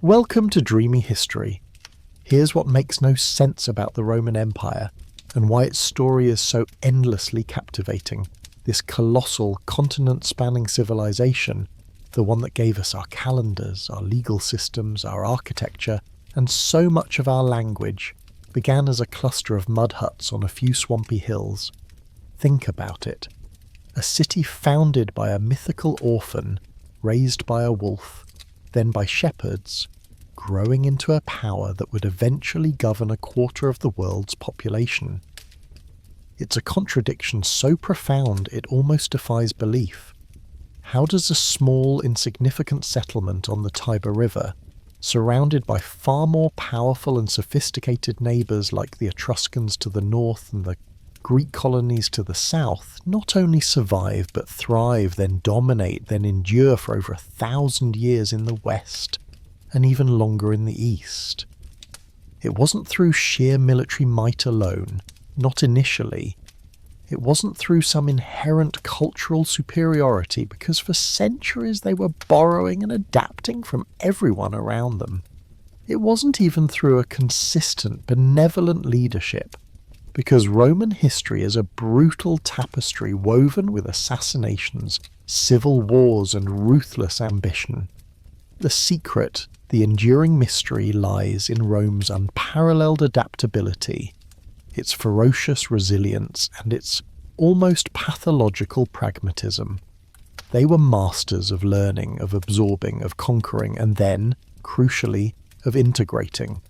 Welcome to Dreamy History. Here's what makes no sense about the Roman Empire and why its story is so endlessly captivating. This colossal, continent-spanning civilization, the one that gave us our calendars, our legal systems, our architecture, and so much of our language, began as a cluster of mud huts on a few swampy hills. Think about it. A city founded by a mythical orphan, raised by a wolf, then by shepherds, growing into a power that would eventually govern a quarter of the world's population. It's a contradiction so profound it almost defies belief. How does a small, insignificant settlement on the Tiber River, surrounded by far more powerful and sophisticated neighbours like the Etruscans to the north and the Greek colonies to the south, not only survive but thrive, then dominate, then endure for over 1,000 years in the west, and even longer in the east? It wasn't through sheer military might alone, not initially. It wasn't through some inherent cultural superiority, because for centuries they were borrowing and adapting from everyone around them. It wasn't even through a consistent, benevolent leadership, because Roman history is a brutal tapestry woven with assassinations, civil wars, and ruthless ambition. The secret, the enduring mystery, lies in Rome's unparalleled adaptability, its ferocious resilience, and its almost pathological pragmatism. They were masters of learning, of absorbing, of conquering, and then, crucially, of integrating.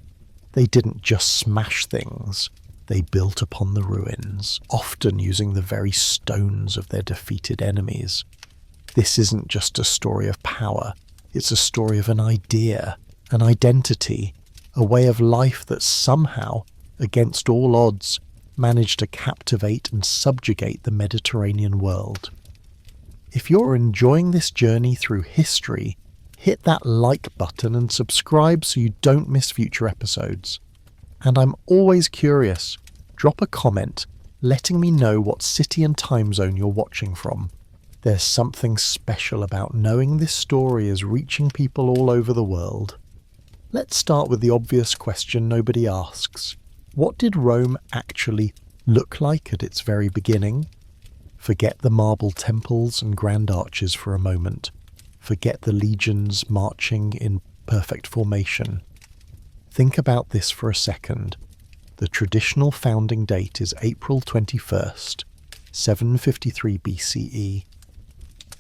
They didn't just smash things. They built upon the ruins, often using the very stones of their defeated enemies. This isn't just a story of power, it's a story of an idea, an identity, a way of life that somehow, against all odds, managed to captivate and subjugate the Mediterranean world. If you're enjoying this journey through history, hit that like button and subscribe so you don't miss future episodes. And I'm always curious. Drop a comment letting me know what city and time zone you're watching from. There's something special about knowing this story is reaching people all over the world. Let's start with the obvious question nobody asks. What did Rome actually look like at its very beginning? Forget the marble temples and grand arches for a moment. Forget the legions marching in perfect formation. Think about this for a second. The traditional founding date is April 21st, 753 BCE.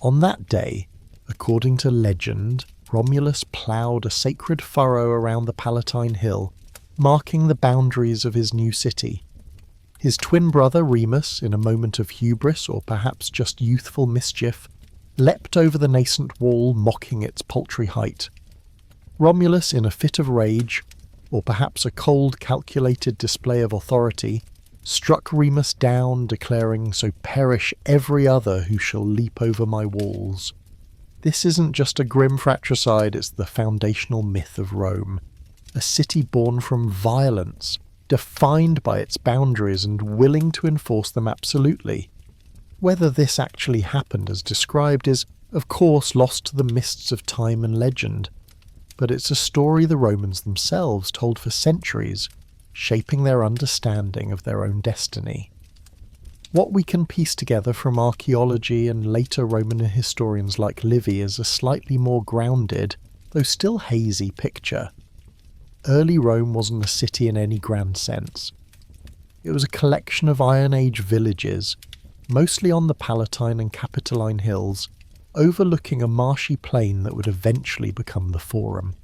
On that day, according to legend, Romulus ploughed a sacred furrow around the Palatine Hill, marking the boundaries of his new city. His twin brother Remus, in a moment of hubris or perhaps just youthful mischief, leapt over the nascent wall, mocking its paltry height. Romulus, in a fit of rage, or perhaps a cold, calculated display of authority, struck Remus down, declaring, "So perish every other who shall leap over my walls." This isn't just a grim fratricide, it's the foundational myth of Rome. A city born from violence, defined by its boundaries and willing to enforce them absolutely. Whether this actually happened as described is, of course, lost to the mists of time and legend. But it's a story the Romans themselves told for centuries, shaping their understanding of their own destiny. What we can piece together from archaeology and later Roman historians like Livy is a slightly more grounded, though still hazy, picture. Early Rome wasn't a city in any grand sense. It was a collection of Iron Age villages, mostly on the Palatine and Capitoline hills, overlooking a marshy plain that would eventually become the Forum.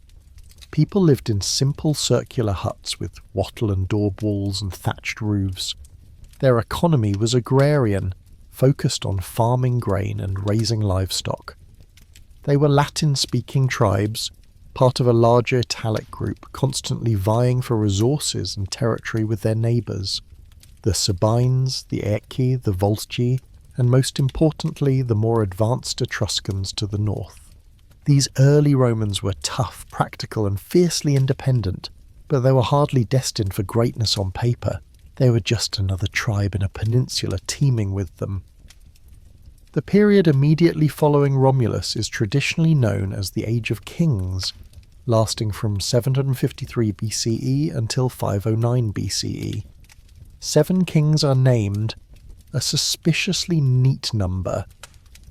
People lived in simple circular huts with wattle and daub walls and thatched roofs. Their economy was agrarian, focused on farming grain and raising livestock. They were Latin-speaking tribes, part of a larger Italic group constantly vying for resources and territory with their neighbours. The Sabines, the Aequi, the Volsci, and most importantly the more advanced Etruscans to the north. These early Romans were tough, practical, and fiercely independent, but they were hardly destined for greatness on paper. They were just another tribe in a peninsula teeming with them. The period immediately following Romulus is traditionally known as the Age of Kings, lasting from 753 BCE until 509 BCE. 7 kings are named, a suspiciously neat number,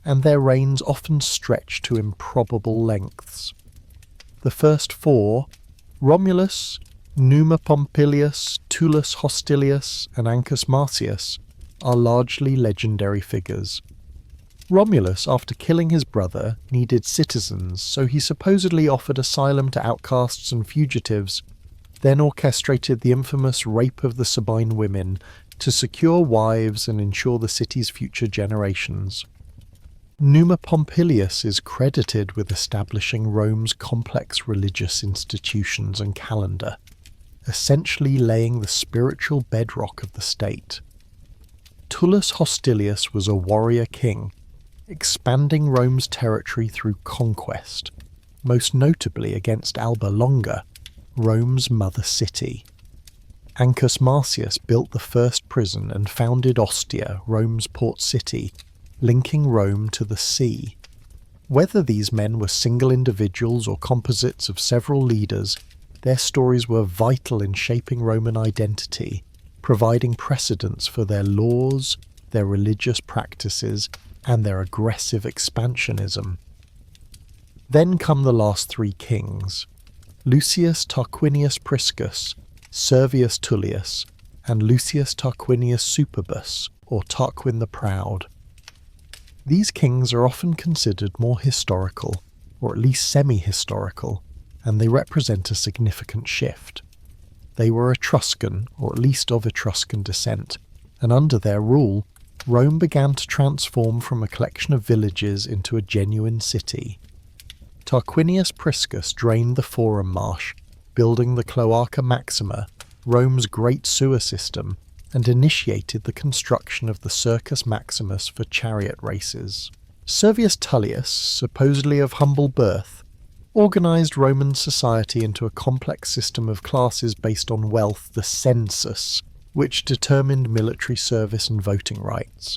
and their reigns often stretch to improbable lengths. The first 4, Romulus, Numa Pompilius, Tullus Hostilius, and Ancus Marcius, are largely legendary figures. Romulus, after killing his brother, needed citizens, so he supposedly offered asylum to outcasts and fugitives, then orchestrated the infamous rape of the Sabine women to secure wives and ensure the city's future generations. Numa Pompilius is credited with establishing Rome's complex religious institutions and calendar, essentially laying the spiritual bedrock of the state. Tullus Hostilius was a warrior king, expanding Rome's territory through conquest, most notably against Alba Longa, Rome's mother city. Ancus Marcius built the first prison and founded Ostia, Rome's port city, linking Rome to the sea. Whether these men were single individuals or composites of several leaders, their stories were vital in shaping Roman identity, providing precedents for their laws, their religious practices, and their aggressive expansionism. Then come the last 3 kings, Lucius Tarquinius Priscus, Servius Tullius, and Lucius Tarquinius Superbus, or Tarquin the Proud. These kings are often considered more historical, or at least semi-historical, and they represent a significant shift. They were Etruscan, or at least of Etruscan descent, and under their rule, Rome began to transform from a collection of villages into a genuine city. Tarquinius Priscus drained the Forum Marsh, building the Cloaca Maxima, Rome's great sewer system, and initiated the construction of the Circus Maximus for chariot races. Servius Tullius, supposedly of humble birth, organized Roman society into a complex system of classes based on wealth, the census, which determined military service and voting rights.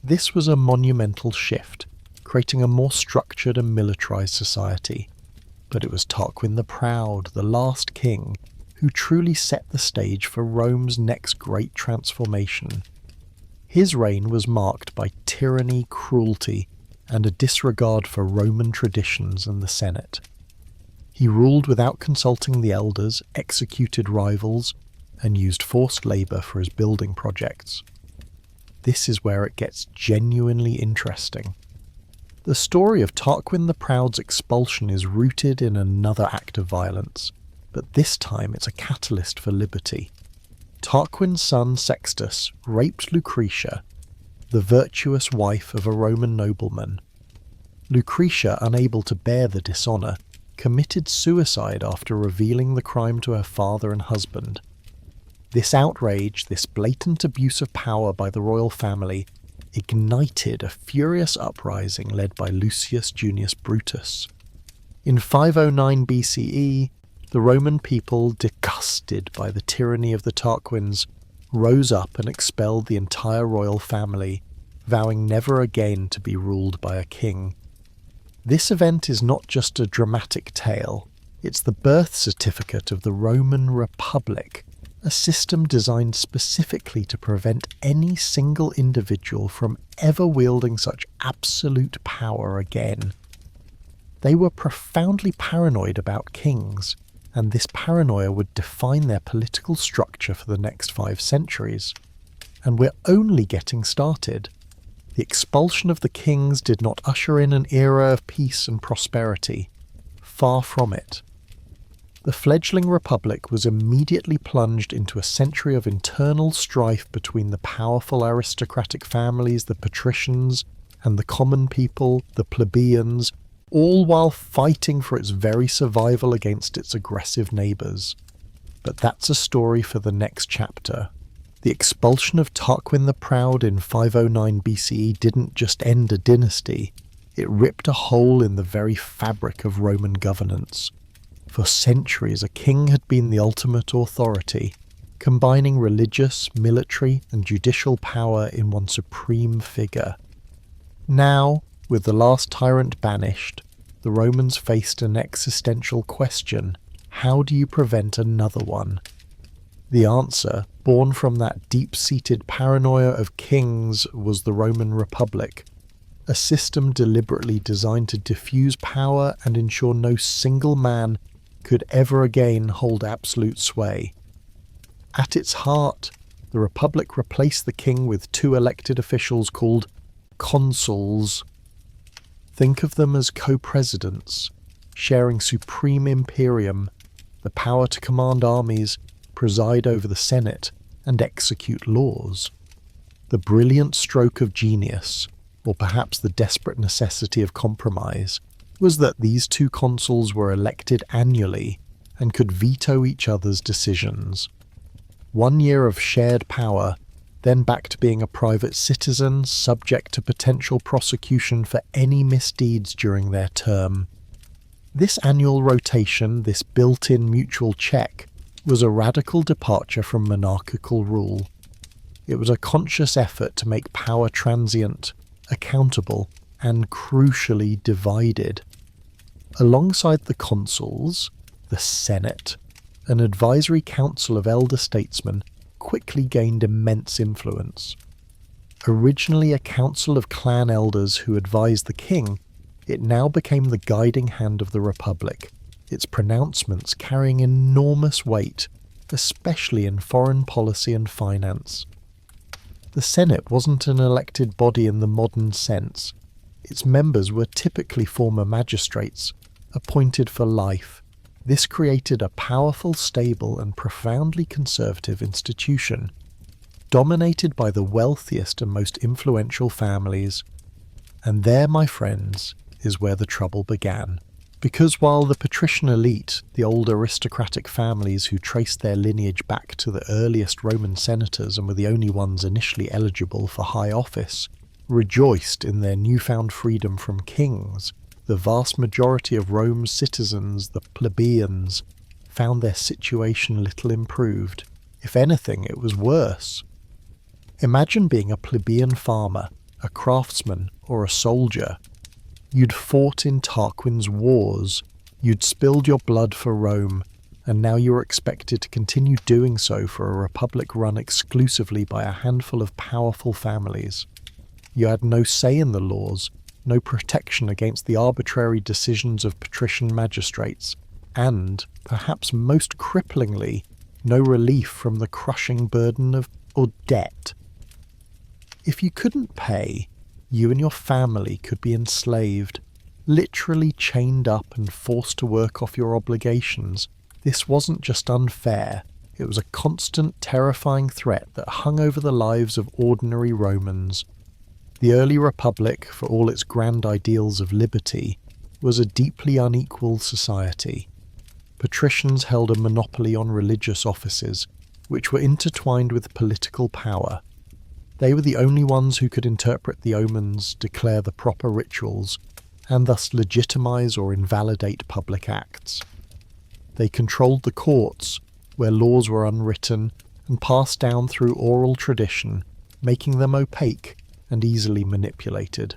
This was a monumental shift, creating a more structured and militarized society. But it was Tarquin the Proud, the last king, who truly set the stage for Rome's next great transformation. His reign was marked by tyranny, cruelty, and a disregard for Roman traditions and the Senate. He ruled without consulting the elders, executed rivals, and used forced labour for his building projects. This is where it gets genuinely interesting. The story of Tarquin the Proud's expulsion is rooted in another act of violence, but this time it's a catalyst for liberty. Tarquin's son Sextus raped Lucretia, the virtuous wife of a Roman nobleman. Lucretia, unable to bear the dishonour, committed suicide after revealing the crime to her father and husband. This outrage, this blatant abuse of power by the royal family, ignited a furious uprising led by Lucius Junius Brutus. In 509 BCE, the Roman people, disgusted by the tyranny of the Tarquins, rose up and expelled the entire royal family, vowing never again to be ruled by a king. This event is not just a dramatic tale, it's the birth certificate of the Roman Republic, a system designed specifically to prevent any single individual from ever wielding such absolute power again. They were profoundly paranoid about kings, and this paranoia would define their political structure for the next 5 centuries. And we're only getting started. The expulsion of the kings did not usher in an era of peace and prosperity. Far from it. The fledgling republic was immediately plunged into a century of internal strife between the powerful aristocratic families, the patricians, and the common people, the plebeians, all while fighting for its very survival against its aggressive neighbours. But that's a story for the next chapter. The expulsion of Tarquin the Proud in 509 BCE didn't just end a dynasty, it ripped a hole in the very fabric of Roman governance. For centuries, a king had been the ultimate authority, combining religious, military, and judicial power in one supreme figure. Now, with the last tyrant banished, the Romans faced an existential question: how do you prevent another one? The answer, born from that deep-seated paranoia of kings, was the Roman Republic, a system deliberately designed to diffuse power and ensure no single man could ever again hold absolute sway. At its heart, the Republic replaced the king with two elected officials called consuls. Think of them as co-presidents, sharing supreme imperium, the power to command armies, preside over the Senate, and execute laws. The brilliant stroke of genius, or perhaps the desperate necessity of compromise, was that these two consuls were elected annually and could veto each other's decisions. 1 year of shared power, then back to being a private citizen subject to potential prosecution for any misdeeds during their term. This annual rotation, this built-in mutual check, was a radical departure from monarchical rule. It was a conscious effort to make power transient, accountable, and crucially divided. Alongside the consuls, the Senate, an advisory council of elder statesmen, quickly gained immense influence. Originally a council of clan elders who advised the king, it now became the guiding hand of the Republic, its pronouncements carrying enormous weight, especially in foreign policy and finance. The Senate wasn't an elected body in the modern sense. Its members were typically former magistrates, appointed for life. This created a powerful, stable, and profoundly conservative institution, dominated by the wealthiest and most influential families. And there, my friends, is where the trouble began. Because while the patrician elite, the old aristocratic families who traced their lineage back to the earliest Roman senators and were the only ones initially eligible for high office, rejoiced in their newfound freedom from kings, the vast majority of Rome's citizens, the plebeians, found their situation little improved. If anything, it was worse. Imagine being a plebeian farmer, a craftsman, or a soldier. You'd fought in Tarquin's wars, you'd spilled your blood for Rome, and now you were expected to continue doing so for a republic run exclusively by a handful of powerful families. You had no say in the laws, no protection against the arbitrary decisions of patrician magistrates, and, perhaps most cripplingly, no relief from the crushing burden of debt. If you couldn't pay, you and your family could be enslaved, literally chained up and forced to work off your obligations. This wasn't just unfair, it was a constant, terrifying threat that hung over the lives of ordinary Romans. The early Republic, for all its grand ideals of liberty, was a deeply unequal society. Patricians held a monopoly on religious offices, which were intertwined with political power. They were the only ones who could interpret the omens, declare the proper rituals, and thus legitimize or invalidate public acts. They controlled the courts, where laws were unwritten and passed down through oral tradition, making them opaque and easily manipulated.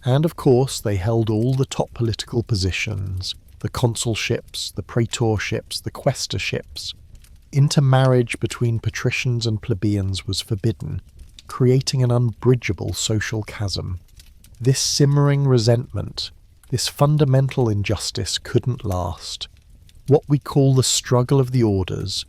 And of course, they held all the top political positions, the consulships, the praetorships, the quaestorships. Intermarriage between patricians and plebeians was forbidden, creating an unbridgeable social chasm. This simmering resentment, this fundamental injustice couldn't last. What we call the struggle of the orders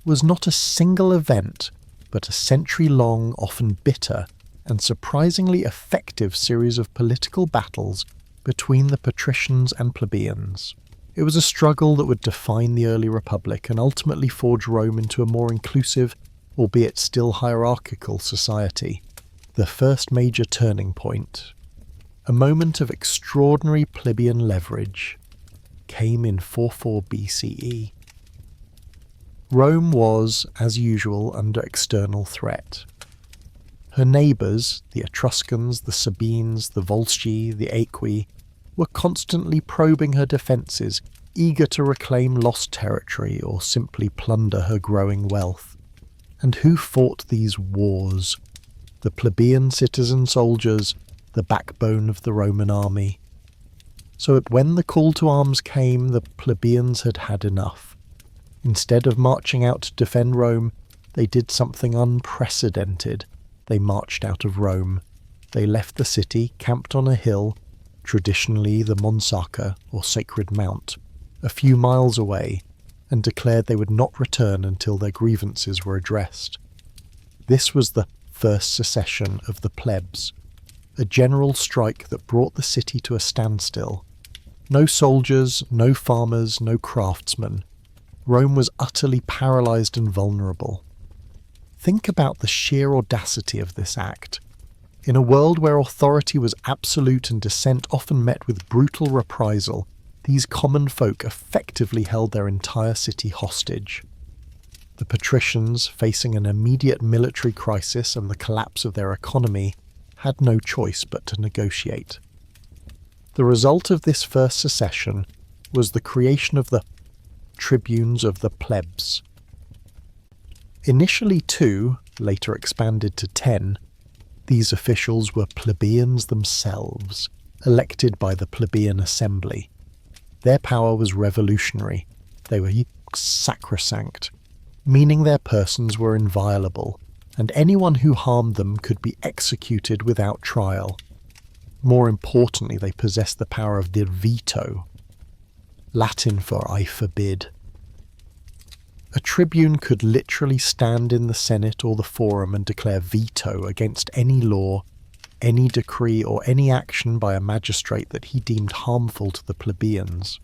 was not a single event, but a century-long, often bitter, and surprisingly effective series of political battles between the patricians and plebeians. It was a struggle that would define the early Republic and ultimately forge Rome into a more inclusive, albeit still hierarchical, society. The first major turning point, a moment of extraordinary plebeian leverage, came in 44 BCE. Rome was, as usual, under external threat. Her neighbours, the Etruscans, the Sabines, the Volsci, the Aequi, were constantly probing her defences, eager to reclaim lost territory or simply plunder her growing wealth. And who fought these wars? The plebeian citizen soldiers, the backbone of the Roman army. So when the call to arms came, the plebeians had had enough. Instead of marching out to defend Rome, they did something unprecedented. They marched out of Rome. They left the city, camped on a hill, traditionally the Monsarca, or Sacred Mount, a few miles away, and declared they would not return until their grievances were addressed. This was the first secession of the plebs, a general strike that brought the city to a standstill. No soldiers, no farmers, no craftsmen. Rome was utterly paralysed and vulnerable. Think about the sheer audacity of this act. In a world where authority was absolute and dissent often met with brutal reprisal, these common folk effectively held their entire city hostage. The patricians, facing an immediate military crisis and the collapse of their economy, had no choice but to negotiate. The result of this first secession was the creation of the tribunes of the plebs. Initially 2, later expanded to 10, these officials were plebeians themselves, elected by the plebeian assembly. Their power was revolutionary. They were sacrosanct, meaning their persons were inviolable, and anyone who harmed them could be executed without trial. More importantly, they possessed the power of the veto, Latin for I forbid. A tribune could literally stand in the Senate or the Forum and declare veto against any law, any decree, or any action by a magistrate that he deemed harmful to the plebeians.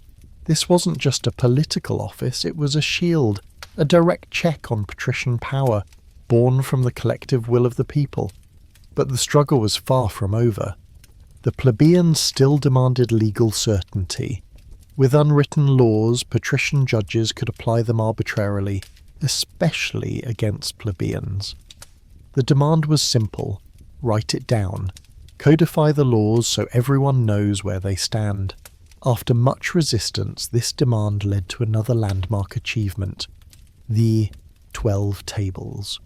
This wasn't just a political office, it was a shield, a direct check on patrician power, born from the collective will of the people. But the struggle was far from over. The plebeians still demanded legal certainty. With unwritten laws, patrician judges could apply them arbitrarily, especially against plebeians. The demand was simple: write it down, codify the laws so everyone knows where they stand. After much resistance, this demand led to another landmark achievement: the 12 Tables.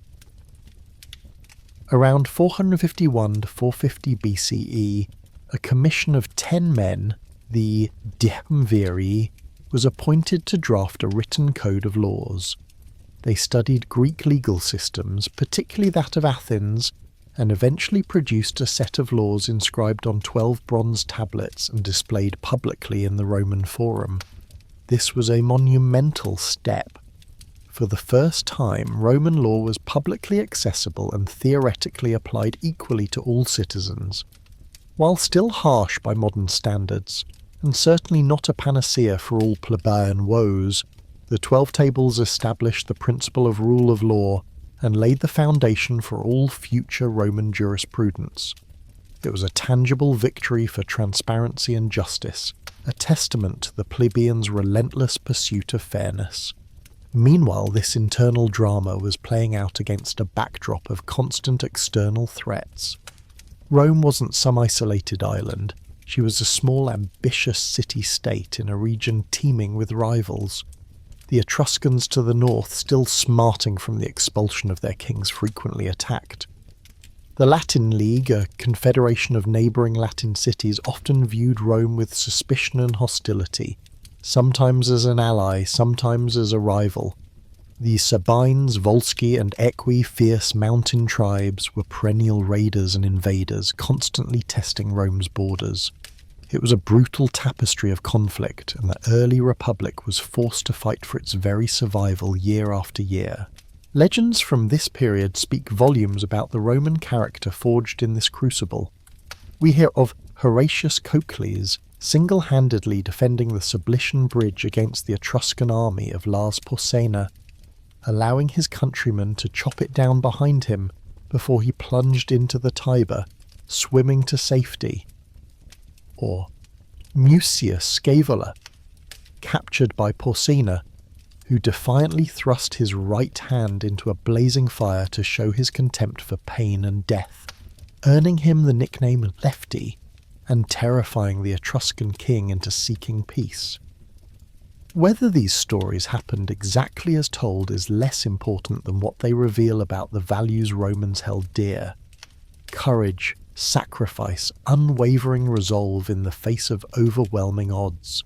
Around 451 to 450 BCE, a commission of 10 men, the Decemviri, was appointed to draft a written code of laws. They studied Greek legal systems, particularly that of Athens, and eventually produced a set of laws inscribed on 12 bronze tablets and displayed publicly in the Roman Forum. This was a monumental step. For the first time, Roman law was publicly accessible and theoretically applied equally to all citizens. While still harsh by modern standards, and certainly not a panacea for all plebeian woes, the 12 Tables established the principle of rule of law and laid the foundation for all future Roman jurisprudence. It was a tangible victory for transparency and justice, a testament to the plebeians' relentless pursuit of fairness. Meanwhile, this internal drama was playing out against a backdrop of constant external threats. Rome wasn't some isolated island. She was a small, ambitious city-state in a region teeming with rivals. The Etruscans to the north still smarting from the expulsion of their kings frequently attacked. The Latin League, a confederation of neighbouring Latin cities, often viewed Rome with suspicion and hostility, sometimes as an ally, sometimes as a rival. The Sabines, Volsci and Equi, fierce mountain tribes, were perennial raiders and invaders, constantly testing Rome's borders. It was a brutal tapestry of conflict, and the early republic was forced to fight for its very survival year after year. Legends from this period speak volumes about the Roman character forged in this crucible. We hear of Horatius Cocles single-handedly defending the Sublician Bridge against the Etruscan army of Lars Porsena, allowing his countrymen to chop it down behind him before he plunged into the Tiber, swimming to safety. Or Mucius Scaevola, captured by Porsena, who defiantly thrust his right hand into a blazing fire to show his contempt for pain and death, earning him the nickname Lefty and terrifying the Etruscan king into seeking peace. Whether these stories happened exactly as told is less important than what they reveal about the values Romans held dear: courage, sacrifice, unwavering resolve in the face of overwhelming odds.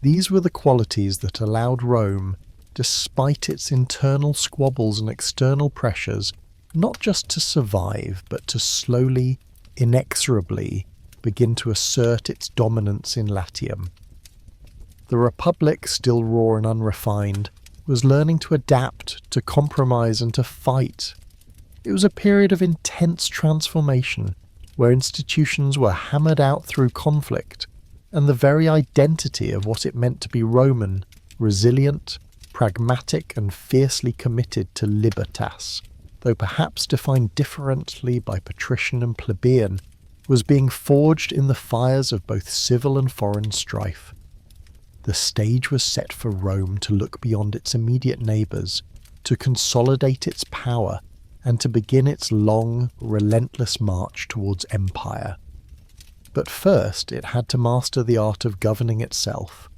These were the qualities that allowed Rome, despite its internal squabbles and external pressures, not just to survive, but to slowly, inexorably begin to assert its dominance in Latium. The Republic, still raw and unrefined, was learning to adapt, to compromise and to fight. It was a period of intense transformation, where institutions were hammered out through conflict, and the very identity of what it meant to be Roman, resilient, pragmatic and fiercely committed to libertas, though perhaps defined differently by patrician and plebeian, was being forged in the fires of both civil and foreign strife. The stage was set for Rome to look beyond its immediate neighbours, to consolidate its power, and to begin its long, relentless march towards empire. But first it had to master the art of governing itself.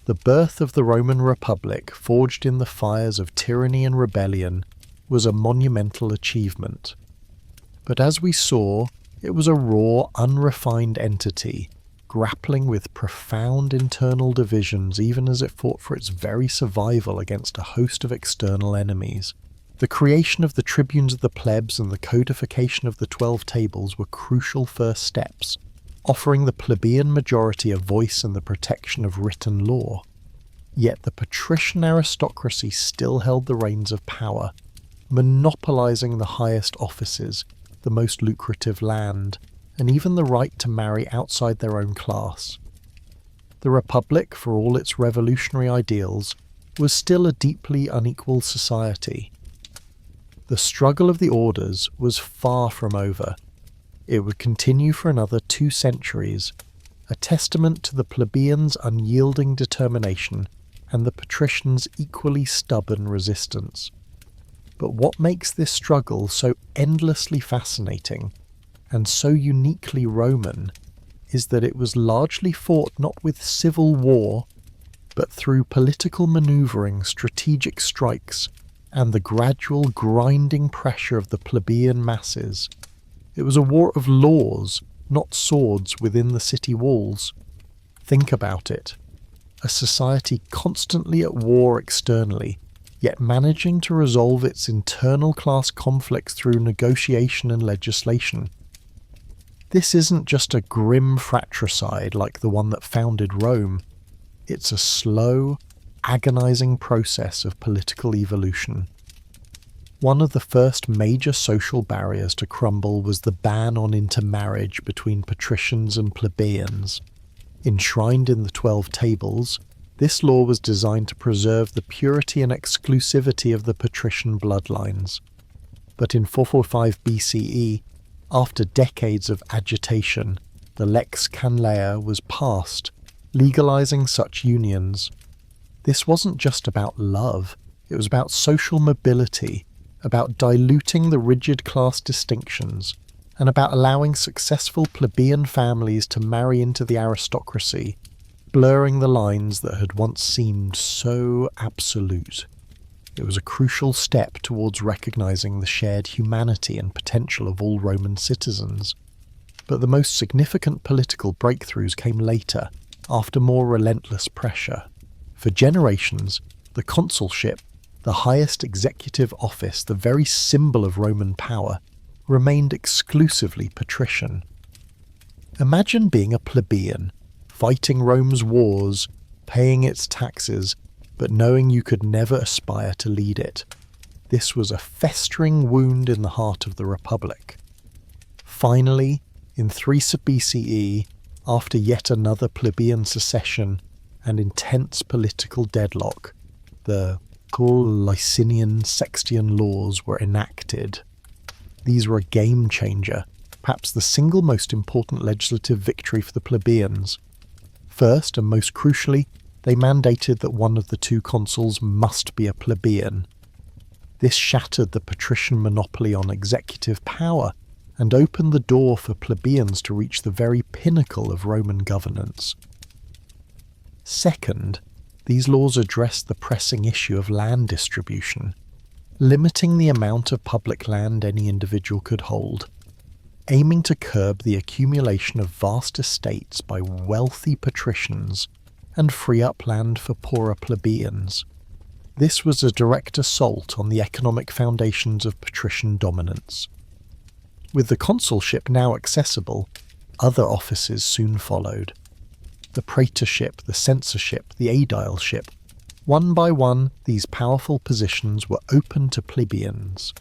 The birth of the Roman Republic, forged in the fires of tyranny and rebellion, was a monumental achievement. But as we saw, it was a raw, unrefined entity, grappling with profound internal divisions even as it fought for its very survival against a host of external enemies. The creation of the tribunes of the plebs and the codification of the 12 tables were crucial first steps, offering the plebeian majority a voice and the protection of written law. Yet the patrician aristocracy still held the reins of power, monopolizing the highest offices, the most lucrative land, and even the right to marry outside their own class. The Republic, for all its revolutionary ideals, was still a deeply unequal society. The struggle of the orders was far from over. It would continue for another 2 centuries, a testament to the plebeians' unyielding determination and the patricians' equally stubborn resistance. But what makes this struggle so endlessly fascinating and so uniquely Roman is that it was largely fought not with civil war, but through political manoeuvring, strategic strikes, and the gradual grinding pressure of the plebeian masses. It was a war of laws, not swords within the city walls. Think about it. A society constantly at war externally, yet managing to resolve its internal class conflicts through negotiation and legislation. This isn't just a grim fratricide like the one that founded Rome. It's a slow, agonizing process of political evolution. One of the first major social barriers to crumble was the ban on intermarriage between patricians and plebeians. Enshrined in the 12 tables, this law was designed to preserve the purity and exclusivity of the patrician bloodlines. But in 445 BCE, after decades of agitation, the Lex Canlea was passed, legalizing such unions. This wasn't just about love, it was about social mobility, about diluting the rigid class distinctions, and about allowing successful plebeian families to marry into the aristocracy, blurring the lines that had once seemed so absolute. It was a crucial step towards recognizing the shared humanity and potential of all Roman citizens. But the most significant political breakthroughs came later, after more relentless pressure. For generations, the consulship, the highest executive office, the very symbol of Roman power, remained exclusively patrician. Imagine being a plebeian, fighting Rome's wars, paying its taxes, but knowing you could never aspire to lead it. This was a festering wound in the heart of the Republic. Finally, in 3 BCE, after yet another plebeian secession and intense political deadlock, the Licinian Sextian laws were enacted. These were a game changer, perhaps the single most important legislative victory for the plebeians. First, and most crucially, they mandated that one of the 2 consuls must be a plebeian. This shattered the patrician monopoly on executive power and opened the door for plebeians to reach the very pinnacle of Roman governance. Second, these laws addressed the pressing issue of land distribution, limiting the amount of public land any individual could hold. aiming to curb the accumulation of vast estates by wealthy patricians and free up land for poorer plebeians. This was a direct assault on the economic foundations of patrician dominance. With the consulship now accessible, other offices soon followed. The praetorship, the censorship, the aedileship. One by one, these powerful positions were open to plebeians.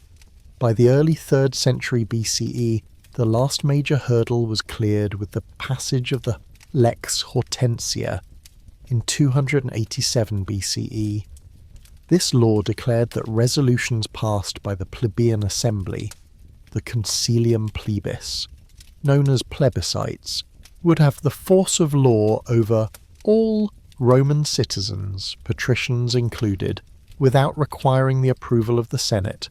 By the early 3rd century BCE, the last major hurdle was cleared with the passage of the Lex Hortensia in 287 BCE. This law declared that resolutions passed by the plebeian assembly, the concilium plebis, known as plebiscites, would have the force of law over all Roman citizens, patricians included, without requiring the approval of the Senate.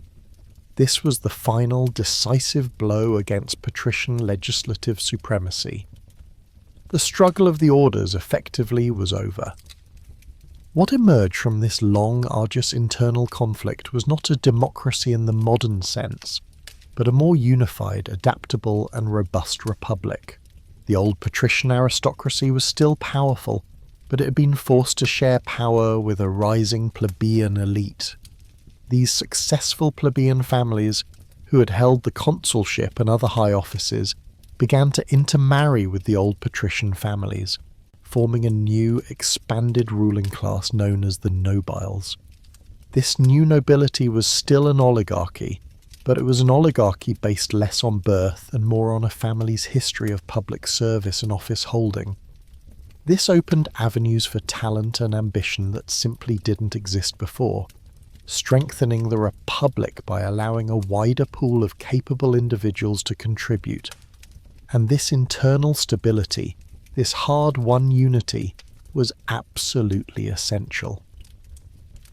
This was the final decisive blow against patrician legislative supremacy. The struggle of the orders effectively was over. What emerged from this long, arduous internal conflict was not a democracy in the modern sense, but a more unified, adaptable, and robust republic. The old patrician aristocracy was still powerful, but it had been forced to share power with a rising plebeian elite. These successful plebeian families, who had held the consulship and other high offices, began to intermarry with the old patrician families, forming a new, expanded ruling class known as the nobiles. This new nobility was still an oligarchy, but it was an oligarchy based less on birth and more on a family's history of public service and office holding. This opened avenues for talent and ambition that simply didn't exist before, strengthening the republic by allowing a wider pool of capable individuals to contribute. And this internal stability, this hard-won unity, was absolutely essential.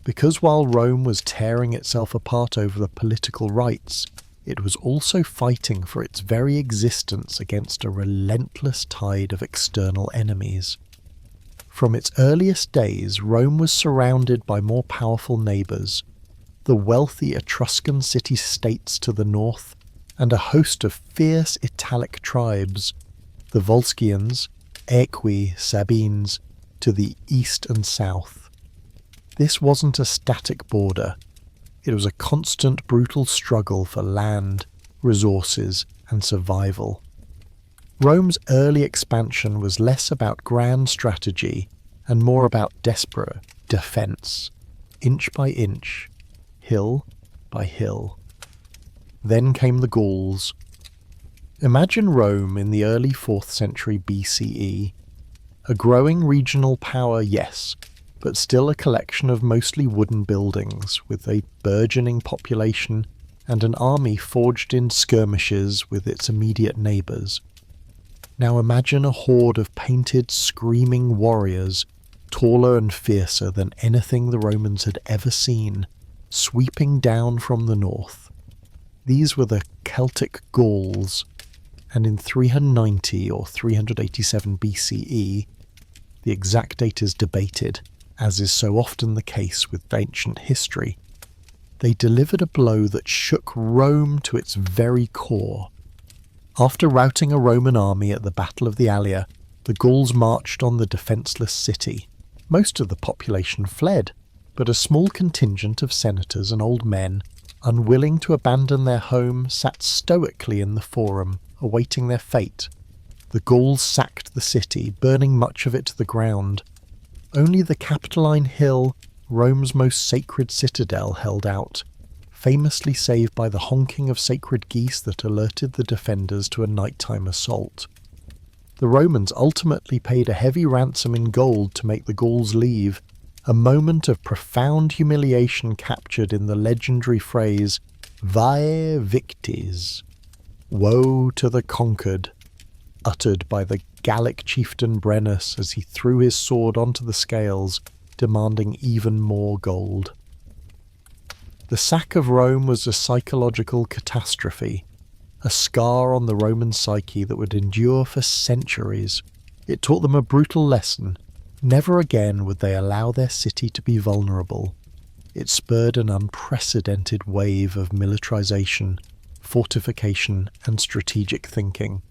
Because while Rome was tearing itself apart over the political rights, it was also fighting for its very existence against a relentless tide of external enemies. From its earliest days, Rome was surrounded by more powerful neighbours, the wealthy Etruscan city-states to the north, and a host of fierce Italic tribes, the Volscians, Aequi, Sabines, to the east and south. This wasn't a static border. It was a constant brutal struggle for land, resources, and survival. Rome's early expansion was less about grand strategy and more about desperate defence, inch by inch, hill by hill. Then came the Gauls. Imagine Rome in the early 4th century BCE. A growing regional power, yes, but still a collection of mostly wooden buildings with a burgeoning population and an army forged in skirmishes with its immediate neighbours. Now imagine a horde of painted, screaming warriors, taller and fiercer than anything the Romans had ever seen, sweeping down from the north. These were the Celtic Gauls, and in 390 or 387 BCE, the exact date is debated, as is so often the case with ancient history, they delivered a blow that shook Rome to its very core. After routing a Roman army at the Battle of the Allia, the Gauls marched on the defenceless city. Most of the population fled, but a small contingent of senators and old men, unwilling to abandon their home, sat stoically in the forum, awaiting their fate. The Gauls sacked the city, burning much of it to the ground. Only the Capitoline Hill, Rome's most sacred citadel, held out, famously saved by the honking of sacred geese that alerted the defenders to a nighttime assault. The Romans ultimately paid a heavy ransom in gold to make the Gauls leave, a moment of profound humiliation captured in the legendary phrase, Vae victis, woe to the conquered, uttered by the Gallic chieftain Brennus as he threw his sword onto the scales, demanding even more gold. The sack of Rome was a psychological catastrophe, a scar on the Roman psyche that would endure for centuries. It taught them a brutal lesson. Never again would they allow their city to be vulnerable. It spurred an unprecedented wave of militarization, fortification, and strategic thinking.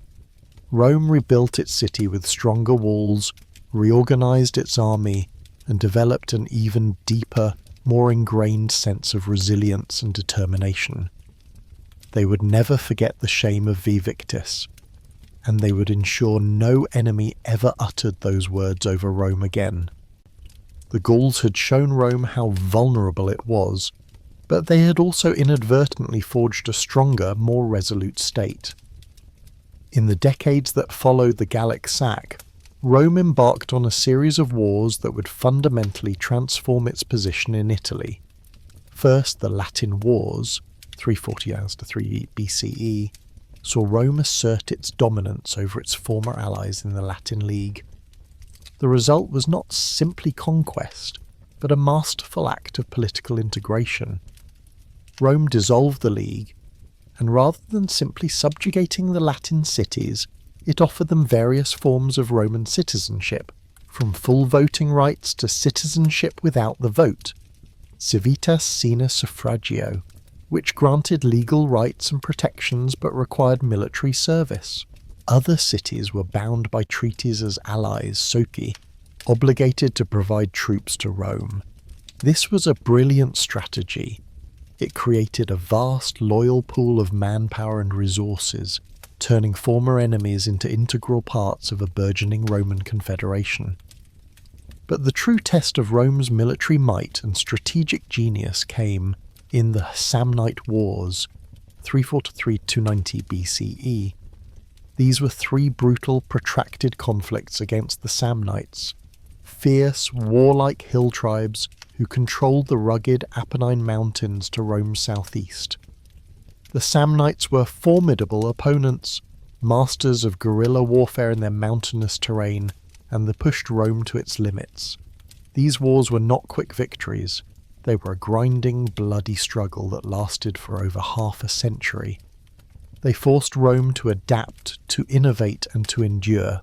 Rome rebuilt its city with stronger walls, reorganized its army, and developed an even deeper, more ingrained sense of resilience and determination. They would never forget the shame of Vi Victis, and they would ensure no enemy ever uttered those words over Rome again. The Gauls had shown Rome how vulnerable it was, but they had also inadvertently forged a stronger, more resolute state. In the decades that followed the Gallic sack, Rome embarked on a series of wars that would fundamentally transform its position in Italy. First, the Latin Wars, 340 to 3 BCE, saw Rome assert its dominance over its former allies in the Latin League. The result was not simply conquest, but a masterful act of political integration. Rome dissolved the League, and rather than simply subjugating the Latin cities, it offered them various forms of Roman citizenship, from full voting rights to citizenship without the vote, civitas sine suffragio, which granted legal rights and protections but required military service. Other cities were bound by treaties as allies, soci, obligated to provide troops to Rome. This was a brilliant strategy. It created a vast, loyal pool of manpower and resources, turning former enemies into integral parts of a burgeoning Roman confederation. But the true test of Rome's military might and strategic genius came in the Samnite Wars, 343-290 BCE. These were three brutal, protracted conflicts against the Samnites, fierce, warlike hill tribes who controlled the rugged Apennine Mountains to Rome's southeast. The Samnites were formidable opponents, masters of guerrilla warfare in their mountainous terrain, and they pushed Rome to its limits. These wars were not quick victories. They were a grinding, bloody struggle that lasted for over half a century. They forced Rome to adapt, to innovate, and to endure.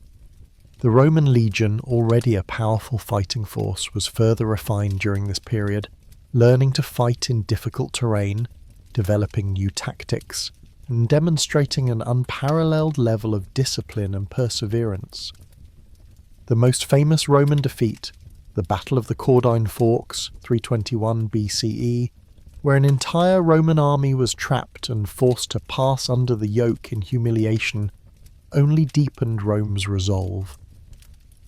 The Roman legion, already a powerful fighting force, was further refined during this period, learning to fight in difficult terrain, developing new tactics, and demonstrating an unparalleled level of discipline and perseverance. The most famous Roman defeat, the Battle of the Caudine Forks, 321 BCE, where an entire Roman army was trapped and forced to pass under the yoke in humiliation, only deepened Rome's resolve.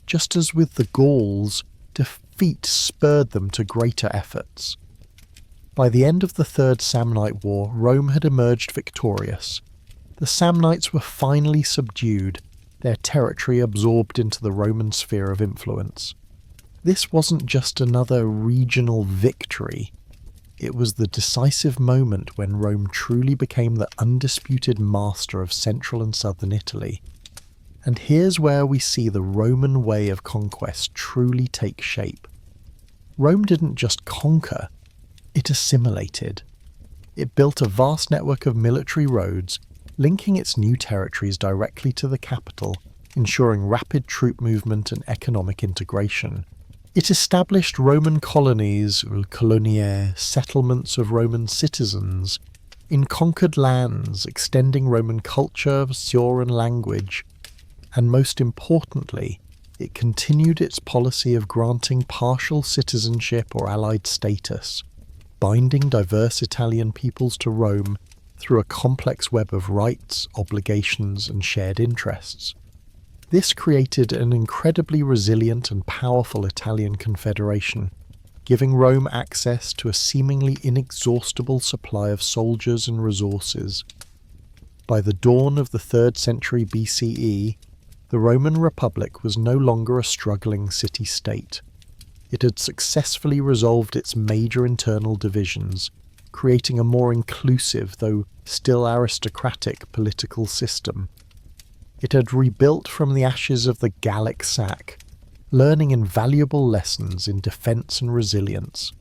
Just as with the Gauls, defeat spurred them to greater efforts. By the end of the Third Samnite War, Rome had emerged victorious. The Samnites were finally subdued, their territory absorbed into the Roman sphere of influence. This wasn't just another regional victory. It was the decisive moment when Rome truly became the undisputed master of central and southern Italy. And here's where we see the Roman way of conquest truly take shape. Rome didn't just conquer, it assimilated. It built a vast network of military roads, linking its new territories directly to the capital, ensuring rapid troop movement and economic integration. It established Roman colonies, coloniae, settlements of Roman citizens, in conquered lands, extending Roman culture, and language, and most importantly, it continued its policy of granting partial citizenship or allied status, binding diverse Italian peoples to Rome through a complex web of rights, obligations, and shared interests. This created an incredibly resilient and powerful Italian confederation, giving Rome access to a seemingly inexhaustible supply of soldiers and resources. By the dawn of the 3rd century BCE, the Roman Republic was no longer a struggling city-state. It had successfully resolved its major internal divisions, creating a more inclusive, though still aristocratic, political system. It had rebuilt from the ashes of the Gallic sack, learning invaluable lessons in defence and resilience.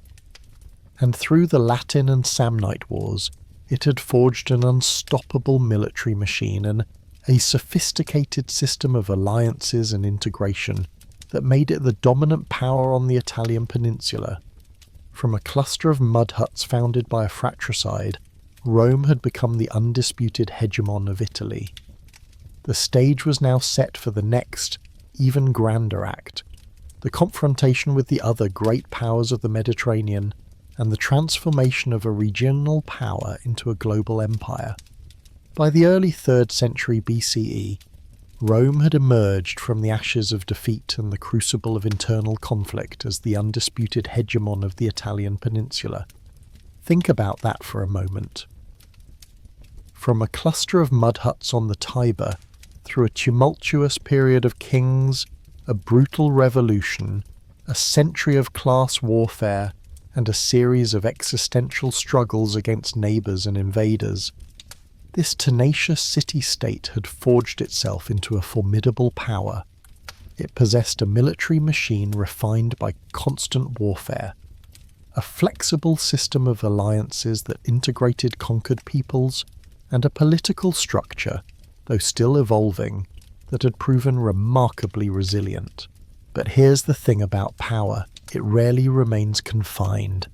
And through the Latin and Samnite Wars, it had forged an unstoppable military machine and a sophisticated system of alliances and integration that made it the dominant power on the Italian peninsula. From a cluster of mud huts founded by a fratricide, Rome had become the undisputed hegemon of Italy. The stage was now set for the next, even grander act, the confrontation with the other great powers of the Mediterranean and the transformation of a regional power into a global empire. By the early 3rd century BCE, Rome had emerged from the ashes of defeat and the crucible of internal conflict as the undisputed hegemon of the Italian peninsula. Think about that for a moment. From a cluster of mud huts on the Tiber, through a tumultuous period of kings, a brutal revolution, a century of class warfare, and a series of existential struggles against neighbours and invaders, this tenacious city-state had forged itself into a formidable power. It possessed a military machine refined by constant warfare, a flexible system of alliances that integrated conquered peoples, and a political structure, though still evolving, that had proven remarkably resilient. But here's the thing about power: it rarely remains confined.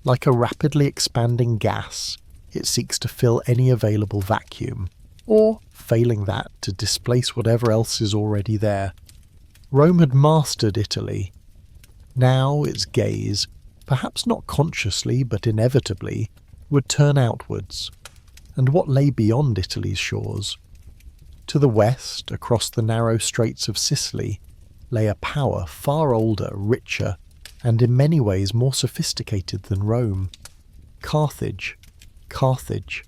Like a rapidly expanding gas, it seeks to fill any available vacuum, or, failing that, to displace whatever else is already there. Rome had mastered Italy. Now its gaze, perhaps not consciously but inevitably, would turn outwards. And what lay beyond Italy's shores? To the west, across the narrow straits of Sicily, lay a power far older, richer, and in many ways more sophisticated than Rome. Carthage. Carthage.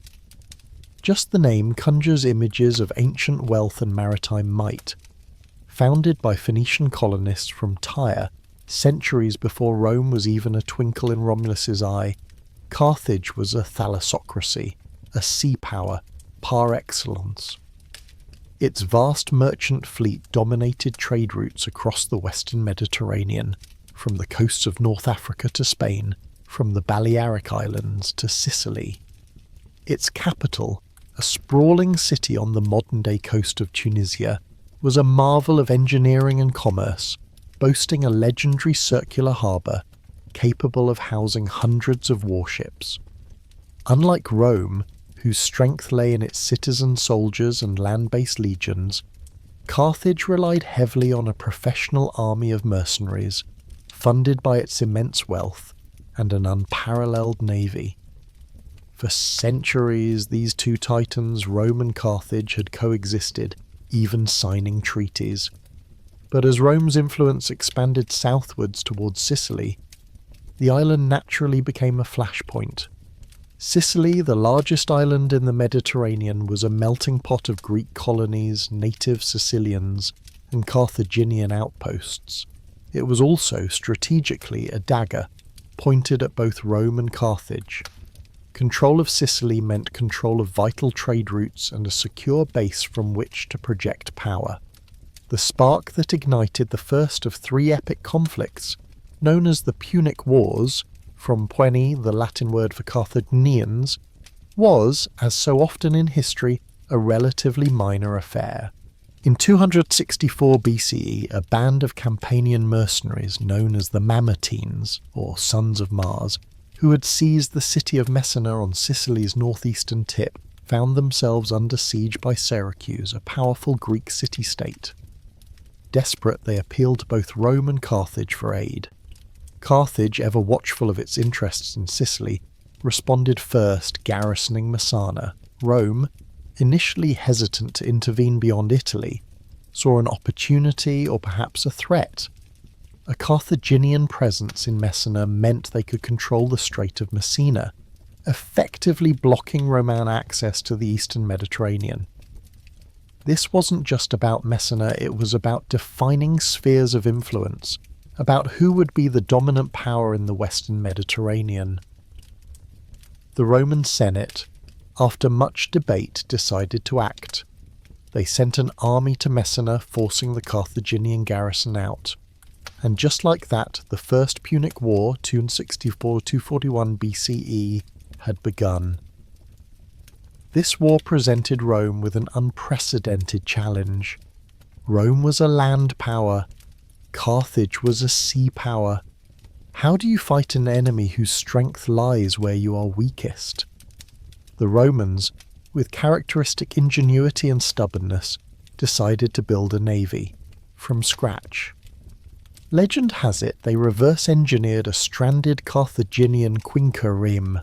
Just the name conjures images of ancient wealth and maritime might. Founded by Phoenician colonists from Tyre, centuries before Rome was even a twinkle in Romulus's eye, Carthage was a thalassocracy, a sea power, par excellence. Its vast merchant fleet dominated trade routes across the western Mediterranean, from the coasts of North Africa to Spain, from the Balearic Islands to Sicily. Its capital, a sprawling city on the modern-day coast of Tunisia, was a marvel of engineering and commerce, boasting a legendary circular harbour capable of housing hundreds of warships. Unlike Rome, whose strength lay in its citizen soldiers and land-based legions, Carthage relied heavily on a professional army of mercenaries, funded by its immense wealth and an unparalleled navy. For centuries, these two titans, Rome and Carthage, had coexisted, even signing treaties. But as Rome's influence expanded southwards towards Sicily, the island naturally became a flashpoint. Sicily, the largest island in the Mediterranean, was a melting pot of Greek colonies, native Sicilians, and Carthaginian outposts. It was also, strategically, a dagger, pointed at both Rome and Carthage. Control of Sicily meant control of vital trade routes and a secure base from which to project power. The spark that ignited the first of three epic conflicts, known as the Punic Wars, from Pueni, the Latin word for Carthaginians, was, as so often in history, a relatively minor affair. In 264 BCE, a band of Campanian mercenaries known as the Mamertines, or Sons of Mars, who had seized the city of Messina on Sicily's northeastern tip, found themselves under siege by Syracuse, a powerful Greek city-state. Desperate, they appealed to both Rome and Carthage for aid. Carthage, ever watchful of its interests in Sicily, responded first, garrisoning Messana. Rome, initially hesitant to intervene beyond Italy, saw an opportunity or perhaps a threat. A Carthaginian presence in Messina meant they could control the Strait of Messina, effectively blocking Roman access to the eastern Mediterranean. This wasn't just about Messina, it was about defining spheres of influence, about who would be the dominant power in the western Mediterranean. The Roman Senate, after much debate, decided to act. They sent an army to Messina, forcing the Carthaginian garrison out. And just like that, the First Punic War, 264-241 BCE, had begun. This war presented Rome with an unprecedented challenge. Rome was a land power. Carthage was a sea power. How do you fight an enemy whose strength lies where you are weakest? The Romans, with characteristic ingenuity and stubbornness, decided to build a navy from scratch. Legend has it they reverse-engineered a stranded Carthaginian quinquereme,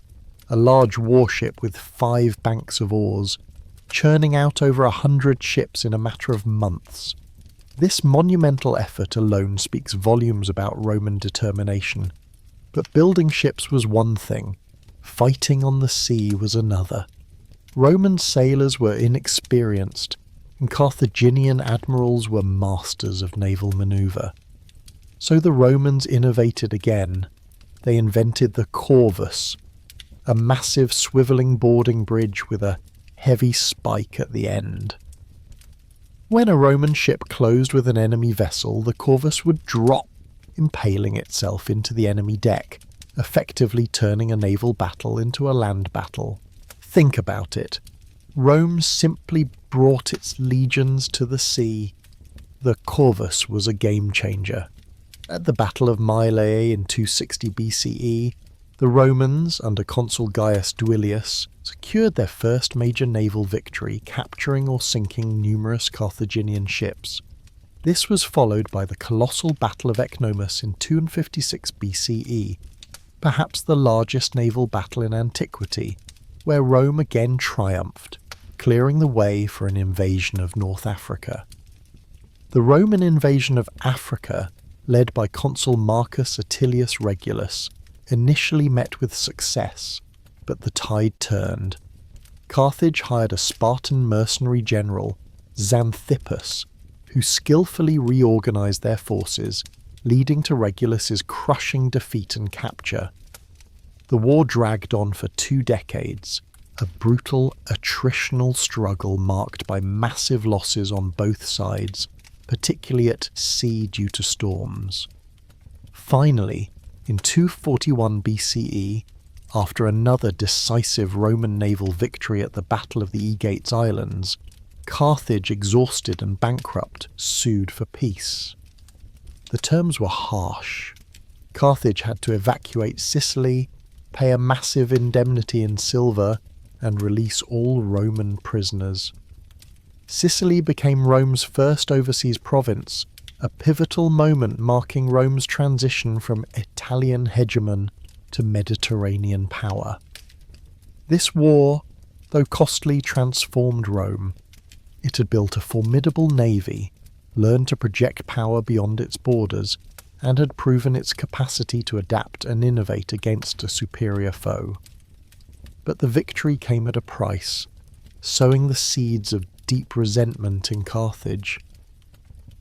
a large warship with 5 banks of oars, churning out over 100 ships in a matter of months. This monumental effort alone speaks volumes about Roman determination. But building ships was one thing, fighting on the sea was another. Roman sailors were inexperienced, and Carthaginian admirals were masters of naval manoeuvre. So the Romans innovated again. They invented the corvus, a massive swivelling boarding bridge with a heavy spike at the end. When a Roman ship closed with an enemy vessel, the corvus would drop, impaling itself into the enemy deck, effectively turning a naval battle into a land battle. Think about it. Rome simply brought its legions to the sea. The corvus was a game changer. At the Battle of Mylae in 260 BCE, the Romans, under consul Gaius Duilius, secured their first major naval victory, capturing or sinking numerous Carthaginian ships. This was followed by the colossal Battle of Ecnomus in 256 BCE, perhaps the largest naval battle in antiquity, where Rome again triumphed, clearing the way for an invasion of North Africa. The Roman invasion of Africa, led by consul Marcus Aurelius Regulus, initially met with success, but the tide turned. Carthage hired a Spartan mercenary general, Xanthippus, who skillfully reorganized their forces, leading to Regulus's crushing defeat and capture. The war dragged on for 2 decades, a brutal attritional struggle marked by massive losses on both sides, particularly at sea due to storms. Finally, in 241 BCE, after another decisive Roman naval victory at the Battle of the Aegates Islands, Carthage, exhausted and bankrupt, sued for peace. The terms were harsh. Carthage had to evacuate Sicily, pay a massive indemnity in silver, and release all Roman prisoners. Sicily became Rome's first overseas province, a pivotal moment marking Rome's transition from Italian hegemon to Mediterranean power. This war, though costly, transformed Rome. It had built a formidable navy, learned to project power beyond its borders, and had proven its capacity to adapt and innovate against a superior foe. But the victory came at a price, sowing the seeds of deep resentment in Carthage.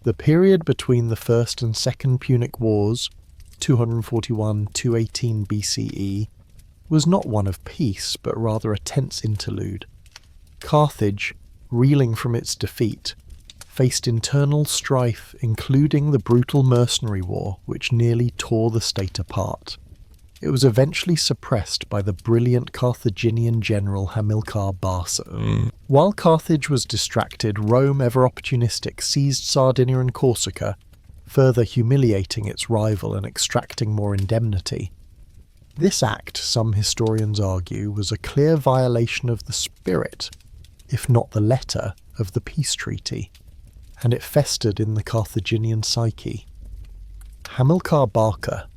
The period between the First and Second Punic Wars, 241–218 BCE, was not one of peace, but rather a tense interlude. Carthage, reeling from its defeat, faced internal strife, including the brutal mercenary war, which nearly tore the state apart. It was eventually suppressed by the brilliant Carthaginian general Hamilcar Barca. While Carthage was distracted, Rome, ever opportunistic, seized Sardinia and Corsica, further humiliating its rival and extracting more indemnity. This act, some historians argue, was a clear violation of the spirit, if not the letter, of the peace treaty, and it festered in the Carthaginian psyche. Hamilcar Barca,